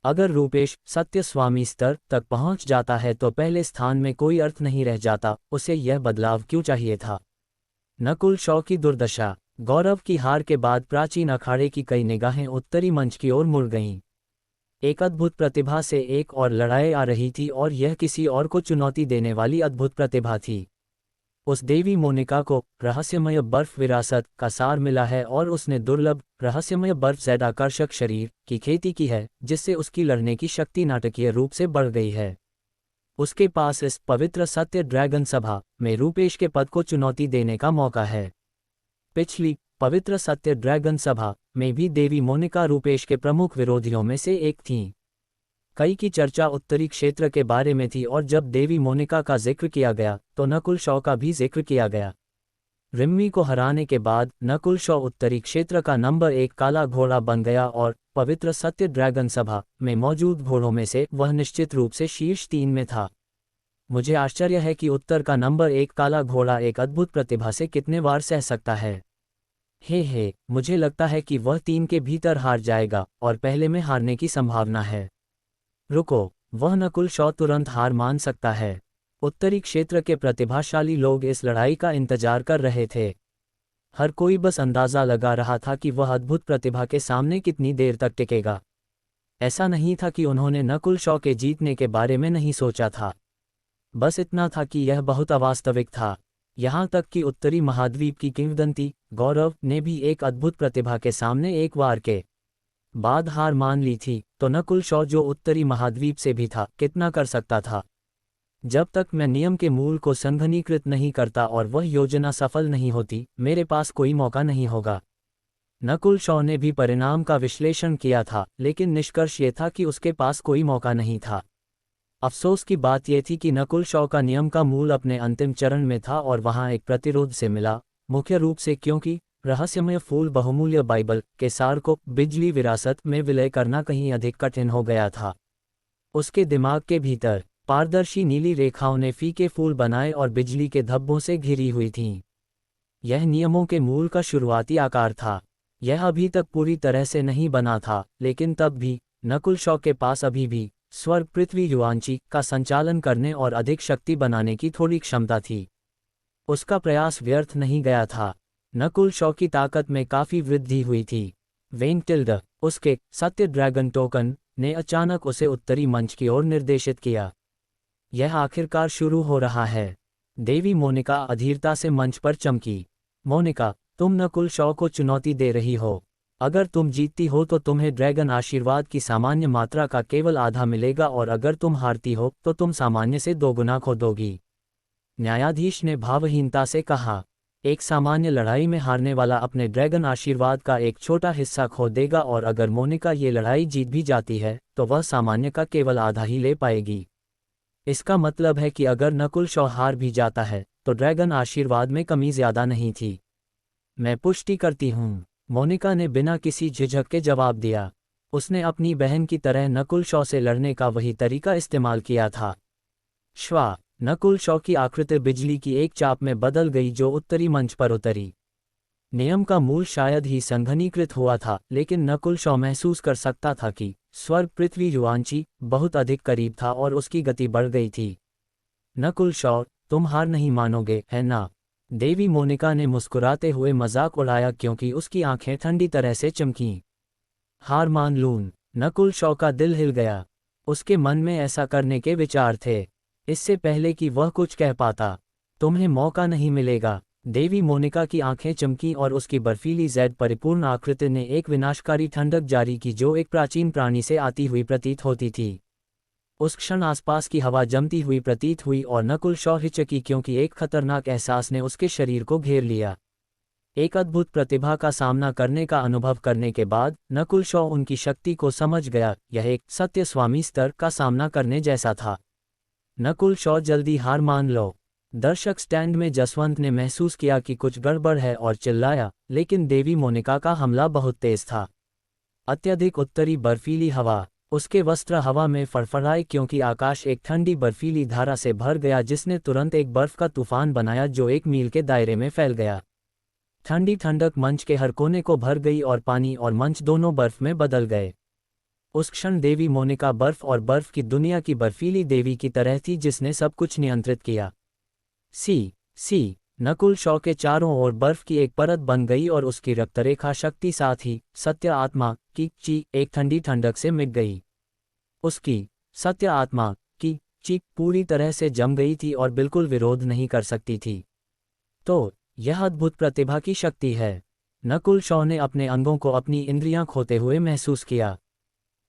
अगर रूपेश सत्य स्वामी स्तर तक पहुंच जाता है तो पहले स्थान में कोई अर्थ नहीं रह जाता, उसे यह बदलाव क्यों चाहिए था। नकुल शॉ की दुर्दशा। गौरव की हार के बाद प्राचीन अखाड़े की कई निगाहें उत्तरी मंच की ओर मुड़ गईं। एक अद्भुत प्रतिभा से एक और लड़ाई आ रही थी और यह किसी और को चुनौती देने वाली अद्भुत प्रतिभा थी। उस देवी मोनिका को रहस्यमय बर्फ विरासत का सार मिला है और उसने दुर्लभ रहस्यमय बर्फ ज़ेड आकर्षक शरीर की खेती की है, जिससे उसकी लड़ने की शक्ति नाटकीय रूप से बढ़ गई है। उसके पास इस पवित्र सत्य ड्रैगन सभा में रूपेश के पद को चुनौती देने का मौका है। पिछली पवित्र सत्य ड्रैगन सभा में भी देवी मोनिका रूपेश के प्रमुख विरोधियों में से एक थीं। कई की चर्चा उत्तरी क्षेत्र के बारे में थी और जब देवी मोनिका का जिक्र किया गया तो नकुल शॉ का भी जिक्र किया गया। रिम्मी को हराने के बाद नकुल शॉ उत्तरी क्षेत्र का नंबर 1 काला घोड़ा बन गया और पवित्र सत्य ड्रैगन सभा में मौजूद घोड़ों में से वह निश्चित रूप से शीर्ष 3 में था। मुझे आश्चर्य है कि उत्तर का नंबर 1 काला घोड़ा एक अद्भुत प्रतिभा से कितने बार सह सकता है। हे, मुझे लगता है कि वह 3 के भीतर हार जाएगा और पहले में हारने की संभावना है। रुको, वह नकुल शॉ तुरंत हार मान सकता है। उत्तरी क्षेत्र के प्रतिभाशाली लोग इस लड़ाई का इंतजार कर रहे थे। हर कोई बस अंदाजा लगा रहा था कि वह अद्भुत प्रतिभा के सामने कितनी देर तक टिकेगा। ऐसा नहीं था कि उन्होंने नकुल शॉ के जीतने के बारे में नहीं सोचा था। बस इतना था कि यह बहुत अवास्तविक था। यहाँ तक कि उत्तरी महाद्वीप की किंवदंती गौरव ने भी एक अद्भुत प्रतिभा के सामने एक वार के बाद हार मान ली थी, तो नकुल शॉ जो उत्तरी महाद्वीप से भी था कितना कर सकता था। जब तक मैं नियम के मूल को संघनीकृत नहीं करता और वह योजना सफल नहीं होती, मेरे पास कोई मौका नहीं होगा। नकुल शॉ ने भी परिणाम का विश्लेषण किया था, लेकिन निष्कर्ष ये था कि उसके पास कोई मौका नहीं था। अफसोस की बात यह थी कि नकुल शॉ का नियम का मूल अपने अंतिम चरण में था और वहां एक प्रतिरोध से मिला, मुख्य रूप से क्योंकि रहस्यमय फूल बहुमूल्य बाइबल के सार को बिजली विरासत में विलय करना कहीं अधिक कठिन हो गया था। उसके दिमाग के भीतर पारदर्शी नीली रेखाओं ने फीके फूल बनाए और बिजली के धब्बों से घिरी हुई थीं। यह नियमों के मूल का शुरुआती आकार था। यह अभी तक पूरी तरह से नहीं बना था, लेकिन तब भी नकुल शॉ के पास अभी भी स्वर्ग पृथ्वी युवांची का संचालन करने और अधिक शक्ति बनाने की थोड़ी क्षमता थी। उसका प्रयास व्यर्थ नहीं गया था। नकुल शॉ की ताकत में काफी वृद्धि हुई थी। वेन टिल्ड, उसके सत्य ड्रैगन टोकन, ने अचानक उसे उत्तरी मंच की ओर निर्देशित किया। यह आखिरकार शुरू हो रहा है। देवी मोनिका अधीरता से मंच पर चमकी। मोनिका, तुम नकुल शॉ को चुनौती दे रही हो। अगर तुम जीतती हो तो तुम्हें ड्रैगन आशीर्वाद की सामान्य मात्रा का केवल आधा मिलेगा और अगर तुम हारती हो तो तुम सामान्य से 2 गुना खो दोगी। न्यायाधीश ने भावहीनता से कहा, एक सामान्य लड़ाई में हारने वाला अपने ड्रैगन आशीर्वाद का एक छोटा हिस्सा खो देगा और अगर मोनिका ये लड़ाई जीत भी जाती है तो वह सामान्य का केवल आधा ही ले पाएगी। इसका मतलब है कि अगर नकुल शॉ हार भी जाता है तो ड्रैगन आशीर्वाद में कमी ज्यादा नहीं थी। मैं पुष्टि करती हूँ, मोनिका ने बिना किसी झिझक के जवाब दिया। उसने अपनी बहन की तरह नकुल शॉ से लड़ने का वही तरीका इस्तेमाल किया था। श्वा, नकुल शॉ की आकृति बिजली की एक चाप में बदल गई जो उत्तरी मंच पर उतरी। नियम का मूल शायद ही संघनीकृत हुआ था, लेकिन नकुल शॉ महसूस कर सकता था कि स्वर्ग पृथ्वी युवांची बहुत अधिक करीब था और उसकी गति बढ़ गई थी। नकुल शॉ, तुम हार नहीं मानोगे, है ना? देवी मोनिका ने मुस्कुराते हुए मजाक उड़ाया क्योंकि उसकी आंखें ठंडी तरह से चमकीं। हार मान लूं, नकुल शॉ का दिल हिल गया। उसके मन में ऐसा करने के विचार थे। इससे पहले कि वह कुछ कह पाता, तुम्हें मौका नहीं मिलेगा। देवी मोनिका की आंखें चमकीं और उसकी बर्फीली ज़ेड परिपूर्ण आकृति ने एक विनाशकारी ठंडक जारी की जो एक प्राचीन प्राणी से आती हुई प्रतीत होती थी। उस क्षण आसपास की हवा जमती हुई प्रतीत हुई और नकुल शॉ हिचकी क्योंकि एक खतरनाक एहसास ने उसके शरीर को घेर लिया। एक अद्भुत प्रतिभा का सामना करने का अनुभव करने के बाद नकुल शॉ उनकी शक्ति को समझ गया। यह एक सत्य स्वामी स्तर का सामना करने जैसा था। नकुल शॉ जल्दी हार मान लो। दर्शक स्टैंड में जसवंत ने महसूस किया कि कुछ गड़बड़ है और चिल्लाया, लेकिन देवी मोनिका का हमला बहुत तेज था। अत्यधिक उत्तरी बर्फीली हवा। उसके वस्त्र हवा में फड़फड़ाए क्योंकि आकाश एक ठंडी बर्फीली धारा से भर गया जिसने तुरंत एक बर्फ का तूफान बनाया जो 1 मील के दायरे में फैल गया। ठंडी ठंडक मंच के हर कोने को भर गई और पानी और मंच दोनों बर्फ में बदल गए। उस क्षण देवी मोनिका बर्फ और बर्फ की दुनिया की बर्फीली देवी की तरह थी जिसने सब कुछ नियंत्रित किया। सी नकुल शॉ के चारों ओर बर्फ की एक परत बन गई और उसकी रक्तरेखा शक्ति साथ ही सत्य आत्मा की ची एक ठंडी ठंडक से मिट गई। उसकी सत्य आत्मा की ची पूरी तरह से जम गई थी और बिल्कुल विरोध नहीं कर सकती थी। तो यह अद्भुत प्रतिभा की शक्ति है। नकुल शॉ ने अपने अंगों को अपनी इंद्रियां खोते हुए महसूस किया।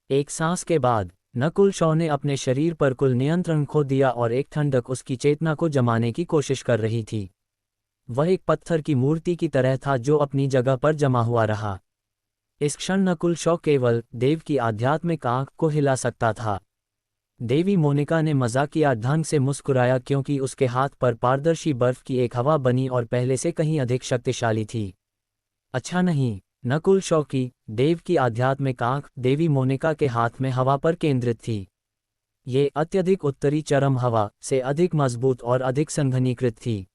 एक सांस के बाद नकुल शॉ ने अपने शरीर पर कुल नियंत्रण खो दिया और एक ठंडक उसकी चेतना को जमाने की कोशिश कर रही थी। वह एक पत्थर की मूर्ति की तरह था जो अपनी जगह पर जमा हुआ रहा। इस क्षण नकुल शॉ केवल देव की आध्यात्मिक आंख को हिला सकता था। देवी मोनिका ने मजाकिया ढंग से मुस्कुराया क्योंकि उसके हाथ पर पारदर्शी बर्फ की एक हवा बनी और पहले से कहीं अधिक शक्तिशाली थी। अच्छा नहीं, नकुल शॉ की देव की आध्यात्मिक आंख देवी मोनिका के हाथ में हवा पर केंद्रित थी। ये अत्यधिक उत्तरी चरम हवा से अधिक मजबूत और अधिक संघनीकृत थी।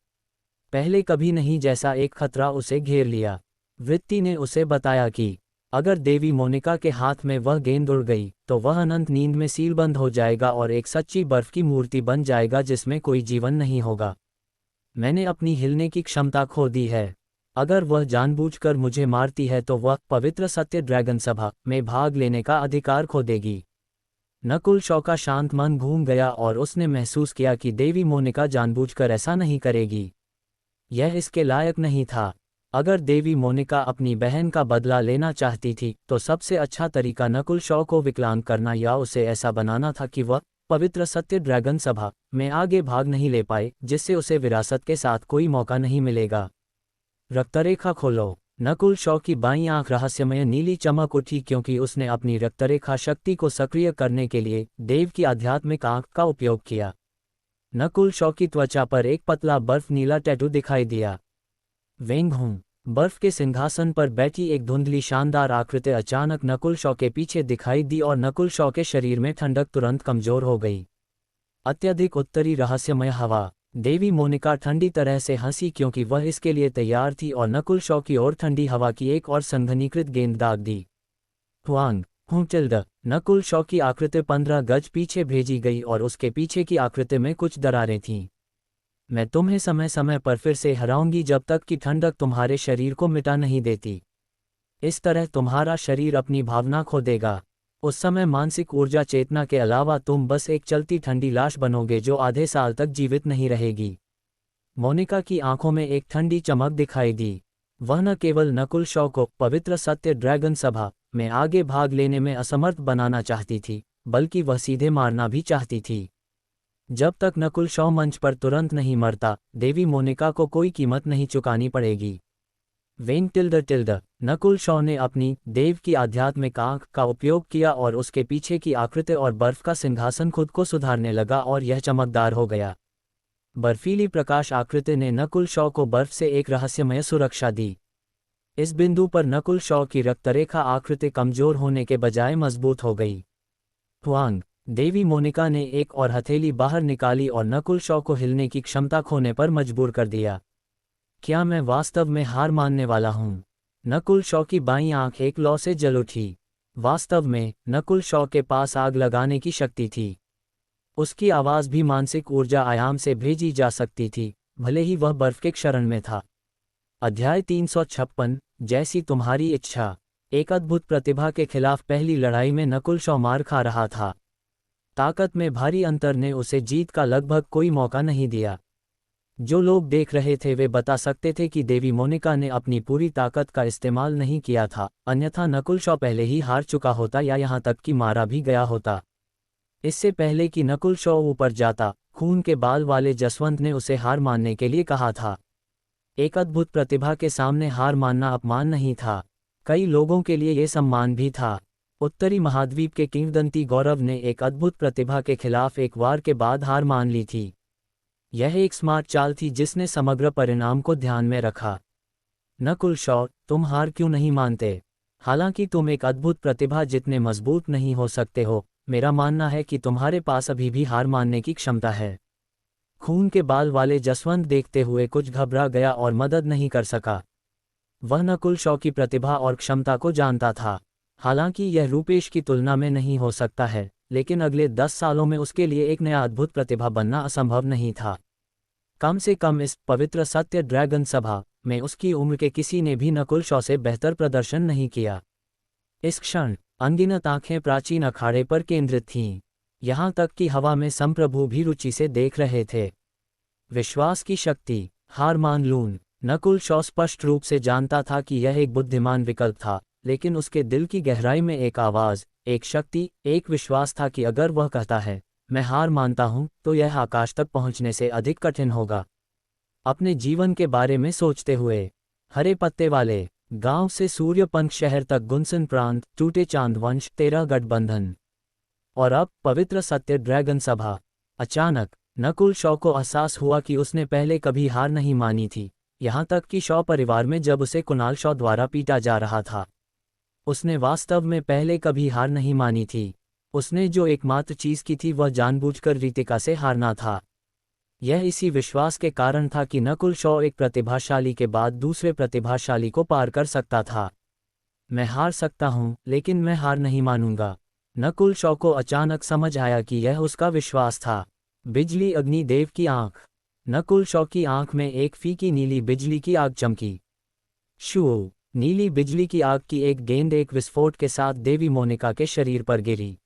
पहले कभी नहीं जैसा एक खतरा उसे घेर लिया। वृत्ति ने उसे बताया कि अगर देवी मोनिका के हाथ में वह गेंद उड़ गई तो वह अनंत नींद में सीलबंद हो जाएगा और एक सच्ची बर्फ की मूर्ति बन जाएगा जिसमें कोई जीवन नहीं होगा। मैंने अपनी हिलने की क्षमता खो दी है। अगर वह जानबूझकर मुझे मारती है तो वह पवित्र सत्य ड्रैगन सभा में भाग लेने का अधिकार खो देगी। नकुल शॉ का शांत मन घूम गया और उसने महसूस किया कि देवी मोनिका जानबूझकर ऐसा नहीं करेगी। यह इसके लायक नहीं था। अगर देवी मोनिका अपनी बहन का बदला लेना चाहती थी तो सबसे अच्छा तरीका नकुल शॉ को विकलांग करना या उसे ऐसा बनाना था कि वह पवित्र सत्य ड्रैगन सभा में आगे भाग नहीं ले पाए, जिससे उसे विरासत के साथ कोई मौका नहीं मिलेगा। रक्तरेखा खोलो। नकुल शॉ की बाईं आंख रहस्यमय नीली चमक उठी क्योंकि उसने अपनी रक्तरेखा शक्ति को सक्रिय करने के लिए देव की आध्यात्मिक आंख का उपयोग किया। नकुल शॉ की त्वचा पर एक पतला बर्फ नीला टैटू दिखाई दिया। वेंग हूं। बर्फ के सिंहासन पर बैठी एक धुंधली शानदार आकृति अचानक नकुल शॉ के पीछे दिखाई दी और नकुल शॉ के शरीर में ठंडक तुरंत कमजोर हो गई। अत्यधिक उत्तरी रहस्यमय हवा। देवी मोनिका ठंडी तरह से हंसी क्योंकि वह इसके लिए तैयार थी और नकुल शॉ की ओर ठंडी हवा की एक और संघनीकृत गेंद दाग दी। हुआंग हुटिल्ड। नकुल शॉ की आकृति 15 गज पीछे भेजी गई और उसके पीछे की आकृति में कुछ दरारें थीं। मैं तुम्हें समय समय पर फिर से हराऊंगी जब तक कि ठंडक तुम्हारे शरीर को मिटा नहीं देती। इस तरह तुम्हारा शरीर अपनी भावना खो देगा। उस समय मानसिक ऊर्जा चेतना के अलावा तुम बस एक चलती ठंडी लाश बनोगे जो आधे साल तक जीवित नहीं रहेगी। मोनिका की आंखों में एक ठंडी चमक दिखाई दी। वह न केवल नकुल शॉ को पवित्र सत्य ड्रैगन सभा में आगे भाग लेने में असमर्थ बनाना चाहती थी, बल्कि वह सीधे मारना भी चाहती थी। जब तक नकुल शॉ मंच पर तुरंत नहीं मरता, देवी मोनिका को कोई कीमत नहीं चुकानी पड़ेगी। When tilde. नकुल शॉ ने अपनी देव की आध्यात्मिक आंख का उपयोग किया और उसके पीछे की आकृति और बर्फ का सिंहासन खुद को सुधारने लगा और यह चमकदार हो गया। बर्फीली प्रकाश आकृति ने नकुल शॉ को बर्फ से एक रहस्यमय सुरक्षा दी। इस बिंदु पर नकुल शॉ की रक्तरेखा आकृति कमजोर होने के बजाय मजबूत हो गई। हुआंग। देवी मोनिका ने एक और हथेली बाहर निकाली और नकुल शॉ को हिलने की क्षमता खोने पर मजबूर कर दिया। क्या मैं वास्तव में हार मानने वाला हूँ? नकुल शॉ की बाईं आंख एक लौ से जल उठी। वास्तव में नकुल शॉ के पास आग लगाने की शक्ति थी। उसकी आवाज़ भी मानसिक ऊर्जा आयाम से भेजी जा सकती थी, भले ही वह बर्फ के क्षरण में था। अध्याय 356 जैसी तुम्हारी इच्छा। एक अद्भुत प्रतिभा के खिलाफ पहली लड़ाई में नकुल शॉ मार खा रहा था। ताकत में भारी अंतर ने उसे जीत का लगभग कोई मौका नहीं दिया। जो लोग देख रहे थे वे बता सकते थे कि देवी मोनिका ने अपनी पूरी ताकत का इस्तेमाल नहीं किया था, अन्यथा नकुल शॉ पहले ही हार चुका होता या यहाँ तक कि मारा भी गया होता। इससे पहले कि नकुल शॉ ऊपर जाता, खून के बाल वाले जसवंत ने उसे हार मानने के लिए कहा था। एक अद्भुत प्रतिभा के सामने हार मानना अपमान नहीं था, कई लोगों के लिए ये सम्मान भी था। उत्तरी महाद्वीप के किंवदंती गौरव ने एक अद्भुत प्रतिभा के खिलाफ एक वार के बाद हार मान ली थी। यह एक स्मार्ट चाल थी जिसने समग्र परिणाम को ध्यान में रखा। नकुल शॉ, तुम हार क्यों नहीं मानते? हालांकि तुम एक अद्भुत प्रतिभा जितने मजबूत नहीं हो सकते हो, मेरा मानना है कि तुम्हारे पास अभी भी हार मानने की क्षमता है। खून के बाल वाले जसवंत देखते हुए कुछ घबरा गया और मदद नहीं कर सका। वह नकुल शॉ की प्रतिभा और क्षमता को जानता था। हालांकि यह रूपेश की तुलना में नहीं हो सकता है, लेकिन अगले 10 सालों में उसके लिए एक नया अद्भुत प्रतिभा बनना असंभव नहीं था। कम से कम इस पवित्र सत्य ड्रैगन सभा में उसकी उम्र के किसी ने भी नकुल शॉ से बेहतर प्रदर्शन नहीं किया। इस क्षण अनगिनत आंखें प्राचीन अखाड़े पर केंद्रित थीं। यहाँ तक कि हवा में संप्रभु भी रुचि से देख रहे थे। विश्वास की शक्ति, हार मान लूं। नकुल शॉ स्पष्ट रूप से जानता था कि यह एक बुद्धिमान विकल्प था, लेकिन उसके दिल की गहराई में एक आवाज़, एक शक्ति, एक विश्वास था कि अगर वह कहता है मैं हार मानता हूं, तो यह आकाश तक पहुंचने से अधिक कठिन होगा। अपने जीवन के बारे में सोचते हुए, हरे पत्ते वाले गांव से सूर्यपंख शहर तक गुनसन प्रांत, टूटे चांद वंश, तेरा गठबंधन और अब पवित्र सत्य ड्रैगन सभा। अचानक नकुल शॉ को एहसास हुआ कि उसने पहले कभी हार नहीं मानी थी, यहाँ तक कि शॉ परिवार में जब उसे कुणाल शॉ द्वारा पीटा जा रहा था। उसने वास्तव में पहले कभी हार नहीं मानी थी। उसने जो एकमात्र चीज़ की थी वह जानबूझकर रितिका से हारना था। यह इसी विश्वास के कारण था कि नकुल शॉ एक प्रतिभाशाली के बाद दूसरे प्रतिभाशाली को पार कर सकता था। मैं हार सकता हूं, लेकिन मैं हार नहीं मानूंगा। नकुल शॉ को अचानक समझ आया कि यह उसका विश्वास था। बिजली अग्निदेव की आंख। नकुल शॉ की आंख में एक फीकी नीली बिजली की आग चमकी। शू! नीली बिजली की आग की एक गेंद एक विस्फोट के साथ देवी मोनिका के शरीर पर गिरी।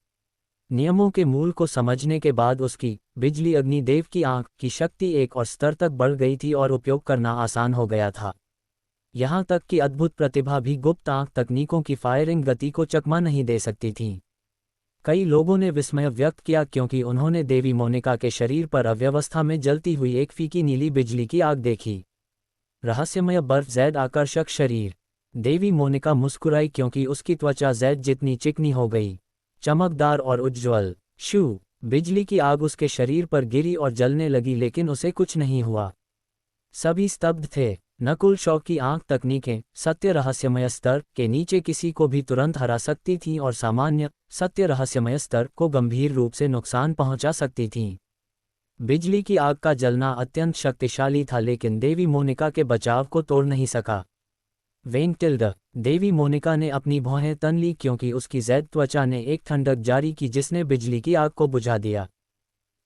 नियमों के मूल को समझने के बाद उसकी, बिजली अग्निदेव की आंख की शक्ति एक और स्तर तक बढ़ गई थी और उपयोग करना आसान हो गया था। यहाँ तक कि अद्भुत प्रतिभा भी गुप्त आंख तकनीकों की फायरिंग गति को चकमा नहीं दे सकती थी। कई लोगों ने विस्मय व्यक्त किया क्योंकि उन्होंने देवी मोनिका के शरीर पर अव्यवस्था में जलती हुई एक फीकी नीली बिजली की आग देखी। रहस्यमय बर्फ जैद आकर्षक शरीर। देवी मोनिका मुस्कुराई क्योंकि उसकी त्वचा जैद जितनी चिकनी हो गई, चमकदार और उज्ज्वल। शू! बिजली की आग उसके शरीर पर गिरी और जलने लगी, लेकिन उसे कुछ नहीं हुआ। सभी स्तब्ध थे। नकुल शॉ की आंख तकनीकें सत्य रहस्यमय स्तर के नीचे किसी को भी तुरंत हरा सकती थीं और सामान्य सत्य रहस्यमय स्तर को गंभीर रूप से नुकसान पहुंचा सकती थीं। बिजली की आग का जलना अत्यंत शक्तिशाली था, लेकिन देवी मोनिका के बचाव को तोड़ नहीं सका। वेंटिल्ड। देवी मोनिका ने अपनी भौहें तन ली क्योंकि उसकी जैद त्वचा ने एक ठंडक जारी की जिसने बिजली की आग को बुझा दिया।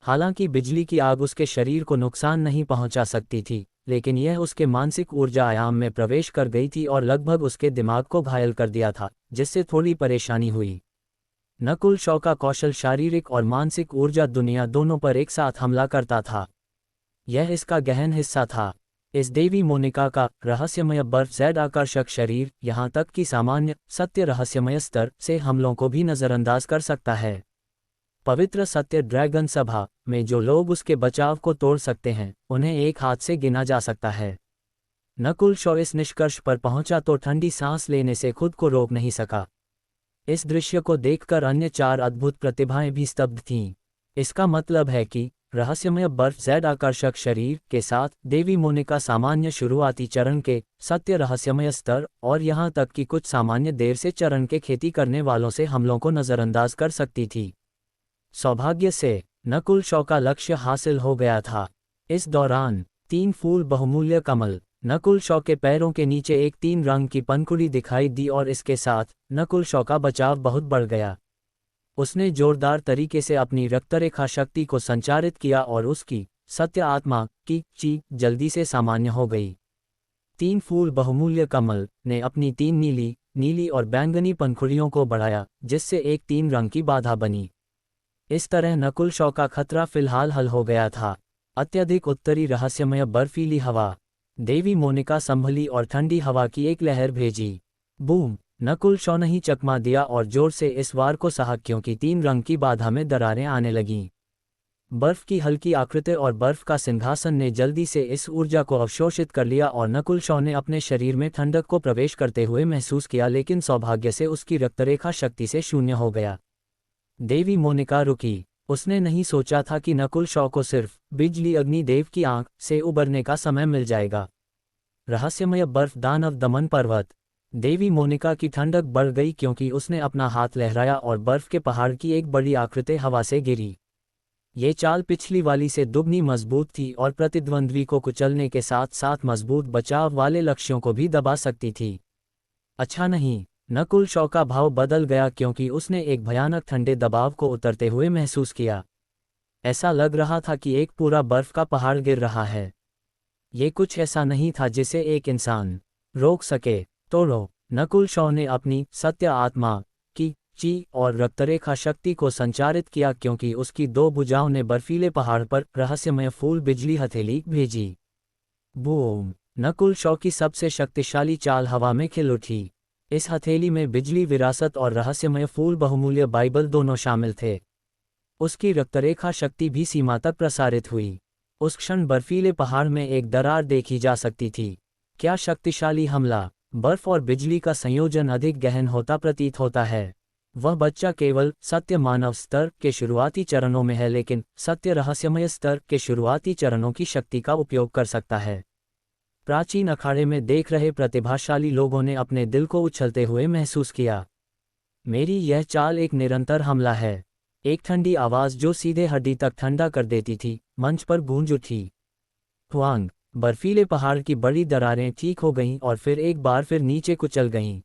हालांकि बिजली की आग उसके शरीर को नुकसान नहीं पहुंचा सकती थी, लेकिन यह उसके मानसिक ऊर्जा आयाम में प्रवेश कर गई थी और लगभग उसके दिमाग को घायल कर दिया था, जिससे थोड़ी परेशानी हुई। नकुल शॉ का कौशल शारीरिक और मानसिक ऊर्जा दुनिया दोनों पर एक साथ हमला करता था। यह इसका गहन हिस्सा था। इस देवी मोनिका का रहस्यमय बर्फ जैद आकर्षक शरीर यहाँ तक कि सामान्य सत्य रहस्यमय स्तर से हमलों को भी नज़रअंदाज कर सकता है। पवित्र सत्य ड्रैगन सभा में जो लोग उसके बचाव को तोड़ सकते हैं, उन्हें एक हाथ से गिना जा सकता है। नकुल शॉ इस निष्कर्ष पर पहुंचा तो ठंडी सांस लेने से खुद को रोक नहीं सका। इस दृश्य को देखकर अन्य 4 अद्भुत प्रतिभाएं भी स्तब्ध थीं। इसका मतलब है कि रहस्यमय बर्फ जैद आकर्षक शरीर के साथ देवी मोनिका सामान्य शुरुआती चरण के सत्य रहस्यमय स्तर और यहाँ तक कि कुछ सामान्य देर से चरण के खेती करने वालों से हमलों को नज़रअंदाज कर सकती थी। सौभाग्य से नकुल शॉ का लक्ष्य हासिल हो गया था। इस दौरान 3 फूल बहुमूल्य कमल। नकुल शॉ के पैरों के नीचे एक 3 रंग की पंखुड़ी दिखाई दी और इसके साथ नकुल शॉ का बचाव बहुत बढ़ गया। उसने जोरदार तरीके से अपनी रक्तरेखा शक्ति को संचारित किया और उसकी सत्य आत्मा की चीख जल्दी से सामान्य हो गई। 3 फूल बहुमूल्य कमल ने अपनी 3 नीली, नीली और बैंगनी पंखुड़ियों को बढ़ाया, जिससे एक 3 रंग की बाधा बनी। इस तरह नकुल शॉ का खतरा फिलहाल हल हो गया था। अत्यधिक उत्तरी रहस्यमय बर्फीली हवा। देवी मोनिका संभली और ठंडी हवा की एक लहर भेजी। बूम! नकुल शॉ ने ही चकमा दिया और जोर से इस वार को सहा क्योंकि 3 रंग की बाधा में दरारें आने लगीं। बर्फ की हल्की आकृति और बर्फ का सिंहासन ने जल्दी से इस ऊर्जा को अवशोषित कर लिया और नकुल शॉ ने अपने शरीर में ठंडक को प्रवेश करते हुए महसूस किया, लेकिन सौभाग्य से उसकी रक्तरेखा शक्ति से शून्य हो गया। देवी मोनिका रुकी। उसने नहीं सोचा था कि नकुल शॉ को सिर्फ बिजली अग्नि देव की आंख से उबरने का समय मिल जाएगा। रहस्यमय बर्फ दानव दमन पर्वत। देवी मोनिका की ठंडक बढ़ गई क्योंकि उसने अपना हाथ लहराया और बर्फ के पहाड़ की एक बड़ी आकृति हवा से गिरी। ये चाल पिछली वाली से दुगनी मजबूत थी और प्रतिद्वंद्वी को कुचलने के साथ साथ मजबूत बचाव वाले लक्ष्यों को भी दबा सकती थी। अच्छा नहीं, नकुल शॉ का भाव बदल गया क्योंकि उसने एक भयानक ठंडे दबाव को उतरते हुए महसूस किया। ऐसा लग रहा था कि एक पूरा बर्फ का पहाड़ गिर रहा है। ये कुछ ऐसा नहीं था जिसे एक इंसान रोक सके। तोड़ो। नकुल शॉ ने अपनी सत्य आत्मा की ची और रक्तरेखा शक्ति को संचारित किया क्योंकि उसकी दो भुजाओं ने बर्फीले पहाड़ पर रहस्यमय फूल बिजली हथेली भेजी। बूम। नकुल शॉ की सबसे शक्तिशाली चाल हवा में खिल उठी। इस हथेली में बिजली, विरासत और रहस्यमय फूल बहुमूल्य बाइबल दोनों शामिल थे। उसकी रक्तरेखा शक्ति भी सीमा तक प्रसारित हुई। उस क्षण बर्फीले पहाड़ में एक दरार देखी जा सकती थी। क्या शक्तिशाली हमला! बर्फ और बिजली का संयोजन अधिक गहन होता प्रतीत होता है। वह बच्चा केवल सत्य मानव स्तर के शुरुआती चरणों में है, लेकिन सत्य रहस्यमय स्तर के शुरुआती चरणों की शक्ति का उपयोग कर सकता है। प्राचीन अखाड़े में देख रहे प्रतिभाशाली लोगों ने अपने दिल को उछलते हुए महसूस किया। मेरी यह चाल एक निरंतर हमला है। एक ठंडी आवाज़ जो सीधे हड्डी तक ठंडा कर देती थी मंच पर गूंज उठी। हुआंग। बर्फीले पहाड़ की बड़ी दरारें ठीक हो गईं और फिर एक बार फिर नीचे कुचल गईं।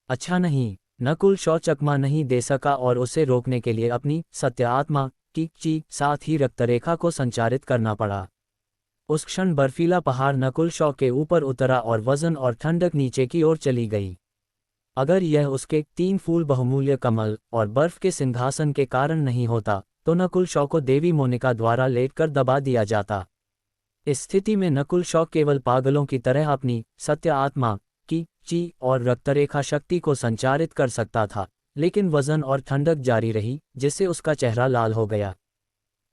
अच्छा नहीं, नकुल शॉ चकमा नहीं दे सका और उसे रोकने के लिए अपनी सत्य आत्मा की ची साथ ही रक्तरेखा को संचारित करना पड़ा। उस क्षण बर्फीला पहाड़ नकुल शॉ के ऊपर उतरा और वजन और ठंडक नीचे की ओर चली गई। अगर यह उसके 3 फूल बहुमूल्य कमल और बर्फ के सिंहासन के कारण नहीं होता तो नकुल शॉ को देवी मोनिका द्वारा लेटकर दबा दिया जाता। इस स्थिति में नकुल शॉ केवल पागलों की तरह अपनी सत्य आत्मा की ची और रक्तरेखा शक्ति को संचारित कर सकता था, लेकिन वजन और ठंडक जारी रही जिससे उसका चेहरा लाल हो गया।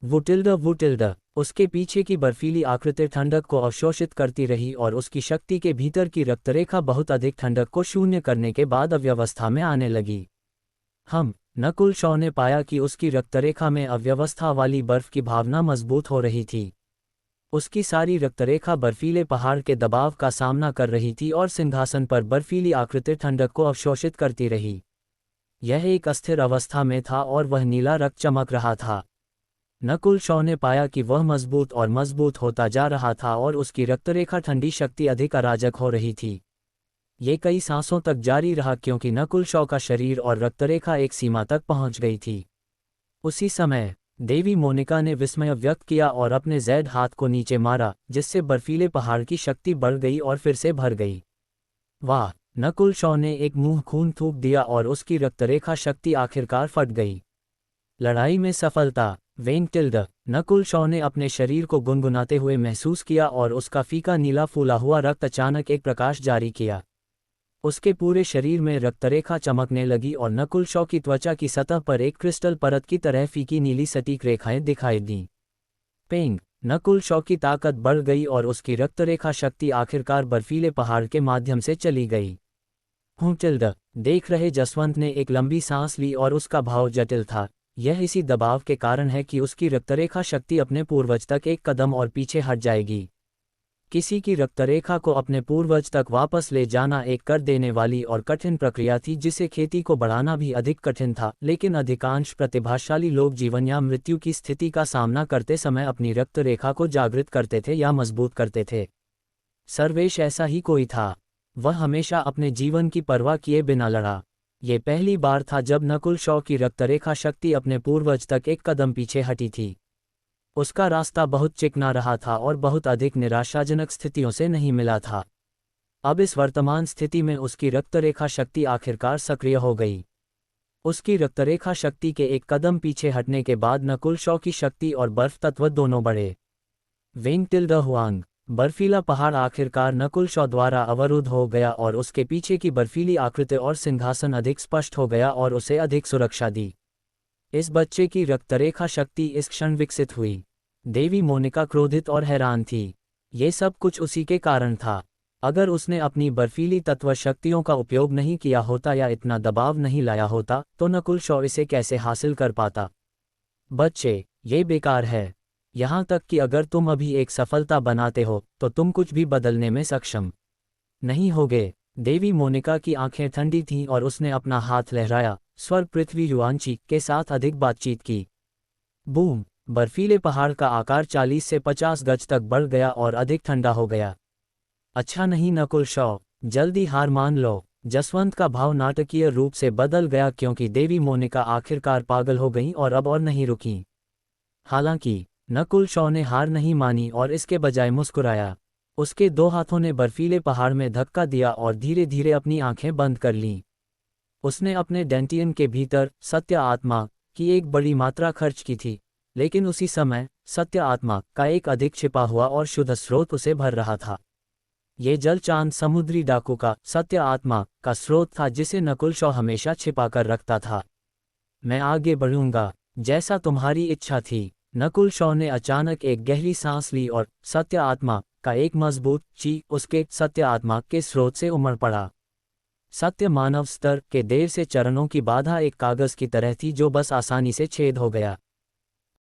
वुटिल्ड। उसके पीछे की बर्फीली आकृति ठंडक को अवशोषित करती रही और उसकी शक्ति के भीतर की रक्तरेखा बहुत अधिक ठंडक को शून्य करने के बाद अव्यवस्था में आने लगी। नकुल शॉ ने पाया कि उसकी रक्तरेखा में अव्यवस्था वाली बर्फ की भावना मजबूत हो रही थी। उसकी सारी रक्तरेखा बर्फीले पहाड़ के दबाव का सामना कर रही थी और सिंहासन पर बर्फीली आकृति ठंडक को अवशोषित करती रही। यह एक अस्थिर अवस्था में था और वह नीला रक्त चमक रहा था। नकुल शॉ ने पाया कि वह मजबूत और मजबूत होता जा रहा था और उसकी रक्तरेखा ठंडी शक्ति अधिक अराजक हो रही थी। ये कई सांसों तक जारी रहा क्योंकि नकुल शॉ का शरीर और रक्तरेखा एक सीमा तक पहुंच गई थी। उसी समय देवी मोनिका ने विस्मय व्यक्त किया और अपने जैद हाथ को नीचे मारा, जिससे बर्फीले पहाड़ की शक्ति बढ़ गई और फिर से भर गई। वाह! नकुल शॉ ने एक मुंह खून थूक दिया और उसकी रक्तरेखा शक्ति आखिरकार फट गई। लड़ाई में सफलता। वेंटिल्ड। नकुल शॉ ने अपने शरीर को गुनगुनाते हुए महसूस किया और उसका फीका नीला फूला हुआ रक्त अचानक एक प्रकाश जारी किया। उसके पूरे शरीर में रक्तरेखा चमकने लगी और नकुल शॉ की त्वचा की सतह पर एक क्रिस्टल परत की तरह फीकी नीली सटीक रेखाएं दिखाई दीं। पेंग। नकुल शॉ की ताकत बढ़ गई और उसकी रक्तरेखा शक्ति आखिरकार बर्फीले पहाड़ के माध्यम से चली गई। हुटिल्ड। देख रहे जसवंत ने एक लंबी सांस ली और उसका भाव जटिल था। यह इसी दबाव के कारण है कि उसकी रक्तरेखा शक्ति अपने पूर्वज तक एक कदम और पीछे हट जाएगी। किसी की रक्तरेखा को अपने पूर्वज तक वापस ले जाना एक कर देने वाली और कठिन प्रक्रिया थी जिसे खेती को बढ़ाना भी अधिक कठिन था, लेकिन अधिकांश प्रतिभाशाली लोग जीवन या मृत्यु की स्थिति का सामना करते समय अपनी रक्तरेखा को जागृत करते थे या मजबूत करते थे। सर्वेश ऐसा ही कोई था। वह हमेशा अपने जीवन की परवाह किए बिना लड़ा। ये पहली बार था जब नकुल शॉ की रक्तरेखा शक्ति अपने पूर्वज तक एक कदम पीछे हटी थी। उसका रास्ता बहुत चिकना रहा था और बहुत अधिक निराशाजनक स्थितियों से नहीं मिला था। अब इस वर्तमान स्थिति में उसकी रक्तरेखा शक्ति आखिरकार सक्रिय हो गई। उसकी रक्तरेखा शक्ति के एक कदम पीछे हटने के बाद नकुल शॉ की शक्ति और बर्फ तत्व दोनों बढ़े। वेंटिल्ड हुआंग। बर्फीला पहाड़ आखिरकार नकुल शॉ द्वारा अवरुद्ध हो गया और उसके पीछे की बर्फीली आकृति और सिंहासन अधिक स्पष्ट हो गया और उसे अधिक सुरक्षा दी। इस बच्चे की रक्तरेखा शक्ति इस क्षण विकसित हुई। देवी मोनिका क्रोधित और हैरान थी। ये सब कुछ उसी के कारण था। अगर उसने अपनी बर्फीली तत्व शक्तियों का उपयोग नहीं किया होता या इतना दबाव नहीं लाया होता तो नकुल शॉ इसे कैसे हासिल कर पाता। बच्चे, ये बेकार है। यहाँ तक कि अगर तुम अभी एक सफलता बनाते हो तो तुम कुछ भी बदलने में सक्षम नहीं होगे। देवी मोनिका की आंखें ठंडी थीं और उसने अपना हाथ लहराया, स्वर्ग पृथ्वी युआंची के साथ अधिक बातचीत की। बूम! बर्फीले पहाड़ का आकार 40 से 50 गज तक बढ़ गया और अधिक ठंडा हो गया। अच्छा नहीं नकुल शॉ, जल्दी हार मान लो। जसवंत का भाव नाटकीय रूप से बदल गया क्योंकि देवी मोनिका आखिरकार पागल हो गईं और अब और नहीं रुकीं। हालांकि नकुल शॉ ने हार नहीं मानी और इसके बजाय मुस्कुराया। उसके दो हाथों ने बर्फीले पहाड़ में धक्का दिया और धीरे धीरे अपनी आंखें बंद कर लीं। उसने अपने डेंटियन के भीतर सत्य आत्मा की एक बड़ी मात्रा खर्च की थी, लेकिन उसी समय सत्य आत्मा का एक अधिक छिपा हुआ और शुद्ध स्रोत उसे भर रहा था। ये जल चांद समुद्री डाकू का सत्य आत्मा का स्रोत था जिसे नकुल शॉ हमेशा छिपा कर रखता था। मैं आगे बढ़ूंगा, जैसा तुम्हारी इच्छा थी। नकुल शॉ ने अचानक एक गहरी सांस ली और सत्य आत्मा का एक मजबूत ची उसके सत्य आत्मा के स्रोत से उमड़ पड़ा। सत्य मानव स्तर के देर से चरणों की बाधा एक कागज की तरह थी जो बस आसानी से छेद हो गया।